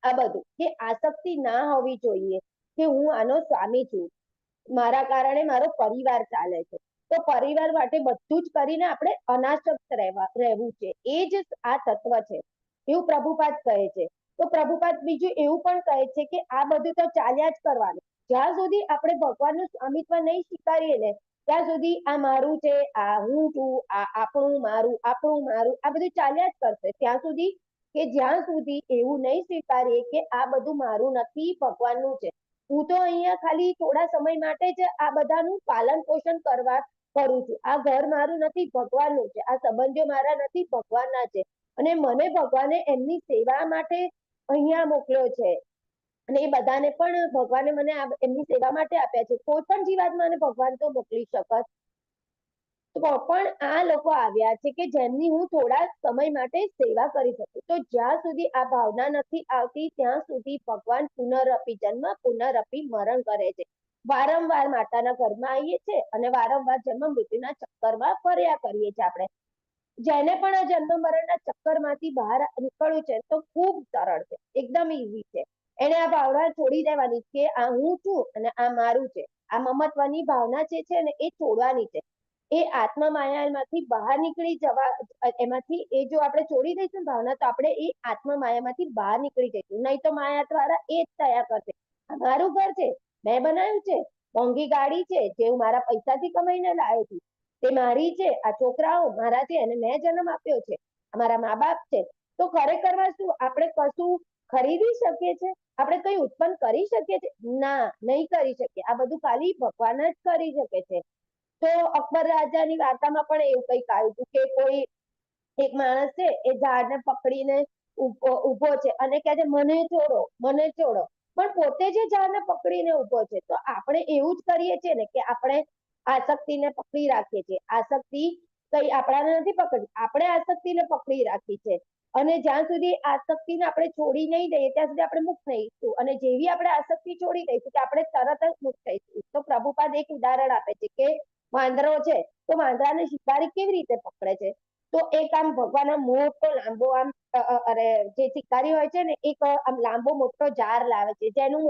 [SPEAKER 1] આ બધું, કે આસક્તિ ના હોવી જોઈએ કે હું આનો સ્વામી છું, મારા કારણે મારો પરિવાર ચાલે છે. તો પરિવાર માટે બધું જ કરીને આપણે અનાસક્ત રહેવું છે. એ જ આ તત્વ છે એવું પ્રભુપાદ કહે છે. તો પ્રભુપાદ બીજું એવું પણ કહે છે કે આ બધું તો ચાલ્યા જ કરવાનું. જ્યાં સુધી આપણે ભગવાનનું સ્વામિત્વ નહીં સ્વીકારીએ ને ત્યાં સુધી આ મારું છે, આ હું છું, આ આપણું મારું આ બધું ચાલ્યા જ કરશે. ત્યાં સુધી કે જ્યાં સુધી એવું નહીં સ્વીકારીએ કે આ બધું મારું નથી, ભગવાનનું છે. હું તો અહીંયા ખાલી થોડા સમય માટે જ આ બધાનું પાલન પોષણ કરું છું. આ ઘર મારું નથી, ભગવાનનું છે. આ સંબંધો મારા નથી, ભગવાનના છે. અને મને ભગવાને એમની સેવા માટે અહીંયા મોકલ્યો છે, અને એ બધાને પણ ભગવાને મને એમની સેવા માટે આપ્યા છે. કોઈ પણ જીવાત્માને ભગવાન તો મોકલી શકત, તો પણ આ લોકો આવ્યા છે કે જેમની હું થોડા સમય માટે સેવા કરી શકું. તો જ્યાં સુધી આ ભાવના નથી આવતી ત્યાં સુધી ભગવાન પુનરઅપી જન્મ પુનરઅપી મરણ કરે છે. વારંવાર માતાના ઘરમાં આવીએ છીએ અને વારંવાર જન્મ મૃત્યુના ચક્કરમાં ફર્યા કરીએ છીએ. આપણે જેને પણ આ જન્મ મરણના ચક્કરમાંથી બહાર નીકળવું છે તો ખૂબ સરળ છે, એકદમ ઈઝી છે. એને આ ભાવના છોડી દેવાની કે આ હું છું અને આ મારું છે. આ મમત્વની ભાવના જે છે ને એ છોડવાની છે. એ આત્મા માયામાંથી બહાર નીકળી જવા, એમાંથી એ જો આપણે છોડી દઈશું ભાવના તો આપણે એ આત્મા માયામાંથી બહાર નીકળી જઈશું. નહીં તો માયા દ્વારા એ જ થયા કરશે. મારું ઘર છે, મેં બનાવ્યું છે, મોંઘી ગાડી છે જે હું મારા પૈસાથી કમાઈને લાવ્યો છું, તે મારી છે, આ છોકરાઓ મારા છે અને મેં જન્મ આપ્યો છે, અમારા મા બાપ છે. તો ખરેખરમાં શું આપણે કશું ખરીદી શકીએ છીએ? આપણે કઈ ઉત્પન્ન કરી શકીએ છીએ? ના, નહીં કરી શકીએ. આ બધું ખાલી ભગવાન જ કરી શકે છે. તો અકબર રાજાની વાર્તામાં પણ એવું કંઈક આવ્યું હતું કે કોઈ એક માણસ છે એ ઝાડને પકડીને ઉભો છે અને કહે છે મને છોડો, મને છોડો, પણ પોતે જે ઝાડને પકડીને ઉભો છે. તો આપણે એવું જ કરીએ છીએ ને કે આપણે આસક્તિને પકડી રાખીએ છીએ. આસક્તિ કઈ આપણાને નથી પકડતી, આપણે આસક્તિને પકડી રાખી છે. અને જ્યાં સુધી આસક્તિને આપણે છોડી નહીં દઈએ ત્યાં સુધી આપણે મુક્ત થઈશું. અને જેવી આપણે આસક્તિ છોડી દઈશું કે આપણે તરત જ મુક્ત થઈશું. તો પ્રભુપાદ એક ઉદાહરણ આપે છે કે વાંદરો છે તો વાંદરાને શિકારી કેવી રીતે પકડે છે? તો એક આમ ભગવાન મોટો લાંબો આમ અરે જે શિકારી હોય છે ને એક આમ લાંબો મોટો જાર લાવે છે જેનું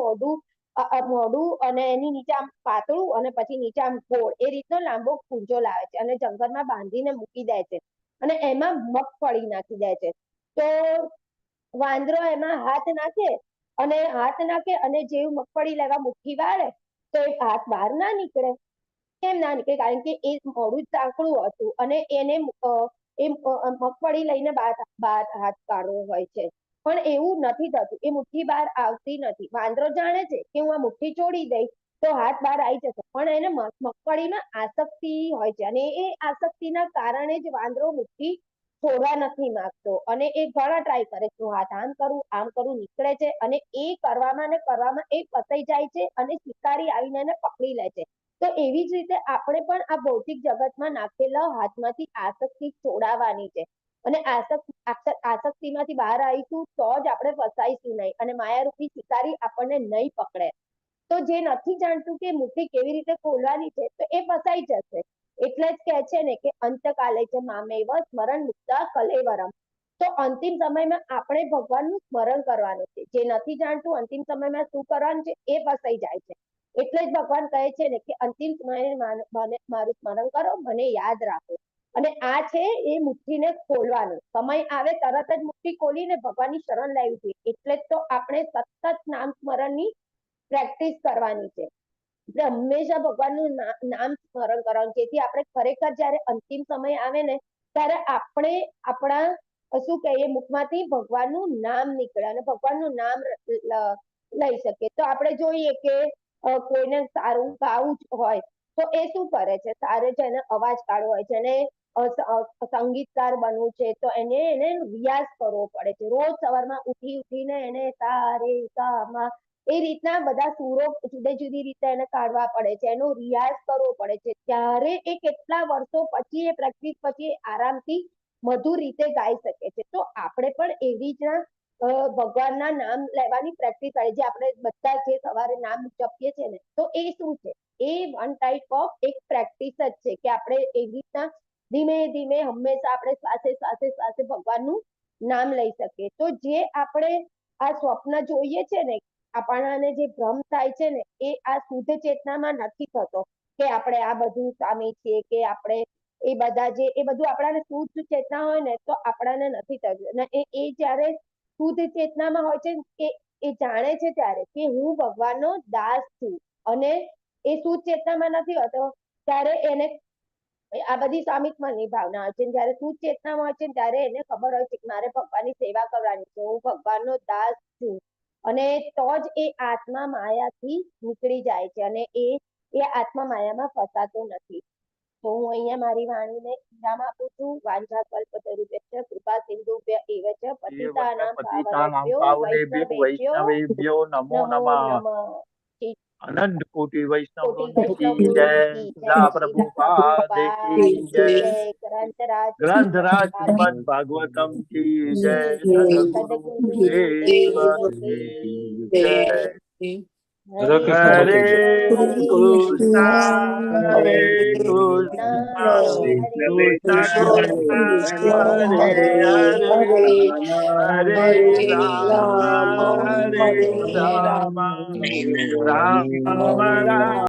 [SPEAKER 1] મોઢું અને એની નીચે આમ પાતળું અને પછી નીચે આમ ગોળ, એ રીતનો લાંબો કુંજો લાવે છે અને જંગલમાં બાંધીને મૂકી દે છે અને એમાં મગફળી નાખી દે છે. તો વાંદરો એમાં હાથ નાખે અને જેવું મગફળી લેવા મુઠ્ઠી વાળે તો એ હાથ બહાર ના નીકળે. કેમ ના નીકળે? કારણ કે એ મોઢું સાંકડું હતું અને એને એ મગફળી લઈને બહાર હાથ કાઢવો હોય છે. પણ એવું નથી થતું, એ મુઠ્ઠી બહાર આવતી નથી. વાંદરો જાણે છે કે હું આ મુઠ્ઠી છોડી દઈશ તો હાથ બહાર આવી જશે, પણ એને મગફળીમાં આસક્તિ હોય છે અને એ આસક્તિના કારણે જ વાંદરો મુઠ્ઠી છોડવા નથી માંગતો અને એ ઘણા ટ્રાય કરે છે. હાથ આમ કરું નીકળે છે અને એ કરવામાં એ ફસાઈ જાય છે અને શિકારી આવીને એને પકડી લે છે. તો એવી જ રીતે આપણે પણ આ ભૌતિક જગતમાં નાખેલા હાથમાંથી આસક્તિ છોડાવવાની છે અને આસક્તિમાંથી બહાર આવીશું તો જ આપણે ફસાઈશું નહીં અને માયારૂપી શિકારી આપણને નહીં પકડે. તો જે નથી જાણતું કે મુઠ્ઠી કેવી રીતે ખોલવાની છે તો એ ફસાઈ જશે. એટલે જ કહે છે ને કે અંતકાલે છે મામેવ સ્મરણ મુક્તા કલેવરમ. તો અંતિમ સમયમાં આપણે ભગવાનનું સ્મરણ કરવાનું છે. જે નથી જાણતું અંતિમ સમયમાં શું કરવાનું છે એ ફસાઈ જાય છે. એટલે જ ભગવાન કહે છે ને કે અંતિમ સમયે મારું સ્મરણ કરો, મને યાદ રાખો. અને આ છે એ મુઠ્ઠીને ખોલવાનું. સમય આવે તરત જ મુઠ્ઠી ખોલીને ભગવાનની શરણ લેવી જોઈએ. એટલે જ તો આપણે સતત નામ સ્મરણની પ્રેક્ટિસ કરવાની છે. આપણે હંમેશા ભગવાનનું નામ સ્મરણ કરવાનું, જેથી આપણે ખરેખર જયારે અંતિમ સમય આવે ને ત્યારે આપણે આપણા શું કહીએ મુખમાંથી ભગવાનનું નામ નીકળે અને ભગવાનનું નામ લઈ શકીએ. તો આપણે જોઈએ કે કોઈને સારું ગાવું જ હોય તો એ શું કરે છે? સારે છે એને અવાજ કાઢવો હોય છે, એને સંગીતકાર બનવું છે તો એને રિયાઝ કરવો પડે છે. રોજ સવારમાં ઉઠીને એને સા રે ગા મા એ રીતના બધા સૂરો જુદી રીતે એને કાઢવા પડે છે, એનો રિયાઝ કરવો પડે છે. ત્યારે એ કેટલા વર્ષો પછી એ પ્રેક્ટિસ પછી આરામથી મધુર રીતે ગાઈ શકે છે. તો આપણે પણ એવી જ ભગવાનના નામ લેવાની પ્રેક્ટિસ થાય, જે આપણે બધા જે સવારે નામ જપીએ છીએ ને, તો એ શું છે? એ વન ટાઈપ ઓફ એક પ્રેક્ટિસ જ છે કે આપણે એવી રીતના ધીમે ધીમે હંમેશા આપણે શ્વાસે શ્વાસે શ્વાસે ભગવાનનું નામ લઈ શકીએ. તો જે આપણે આ સ્વપ્ન જોઈએ છે ને, આપણને જે ભ્રમ થાય છે ને, એ આ શુદ્ધ ચેતનામાં નથી થતો કે આપણે આ બધું સામે છીએ, કે આપણે એ બધા જે એ બધું આપણાને શુદ્ધ ચેતના હોય ને તો આપણાને નથી થતું. અને એ જ્યારે શુદ્ધ ચેતનામાં હોય છે કે એ જાણે છે ત્યારે કે હું ભગવાનનો દાસ છું, અને એ શુદ્ધ ચેતનામાં નથી હોતો ત્યારે એને આ બધી સ્વામિત્વની ભાવના હોય છે. જ્યારે શુદ્ધ ચેતનામાં હોય છે ત્યારે એને ખબર હોય છે કે મારે ભગવાનની સેવા કરવાની છે, હું ભગવાનનો દાસ છું, અને તો જ એ આત્મા માયાથી નીકળી જાય છે અને એ આત્મા માયામાં ફસાતો નથી. તો હું અહીંયા મારી વાણીને વિરામ આપું છું. વાંછા કલ્પતરુભ્યશ્ચ કૃપા સિંધુભ્ય એવ ચ પતિતાનાં પાવનેભ્યો
[SPEAKER 6] વૈષ્ણવેભ્યો નમો
[SPEAKER 1] નમો
[SPEAKER 6] નમઃ.
[SPEAKER 1] નમઃ.
[SPEAKER 6] અનંત કોટી વૈષ્ણવ
[SPEAKER 1] કોટી
[SPEAKER 6] કી
[SPEAKER 1] વૈષ્ણવ
[SPEAKER 6] જય.
[SPEAKER 1] કી જય.
[SPEAKER 6] લા પ્રભુપાદ કી જય.
[SPEAKER 1] ગ્રંથરાજ
[SPEAKER 6] ગ્રંથરાજ શ્રીમદ ભાગવતમ કી જય. સદગુરુ દેવ કી જય. હરે કૃષ્ણ હરે કૃષ્ણ કૃષ્ણ કૃષ્ણ હરે હરે હરે રામ હરે રામ રામ રામ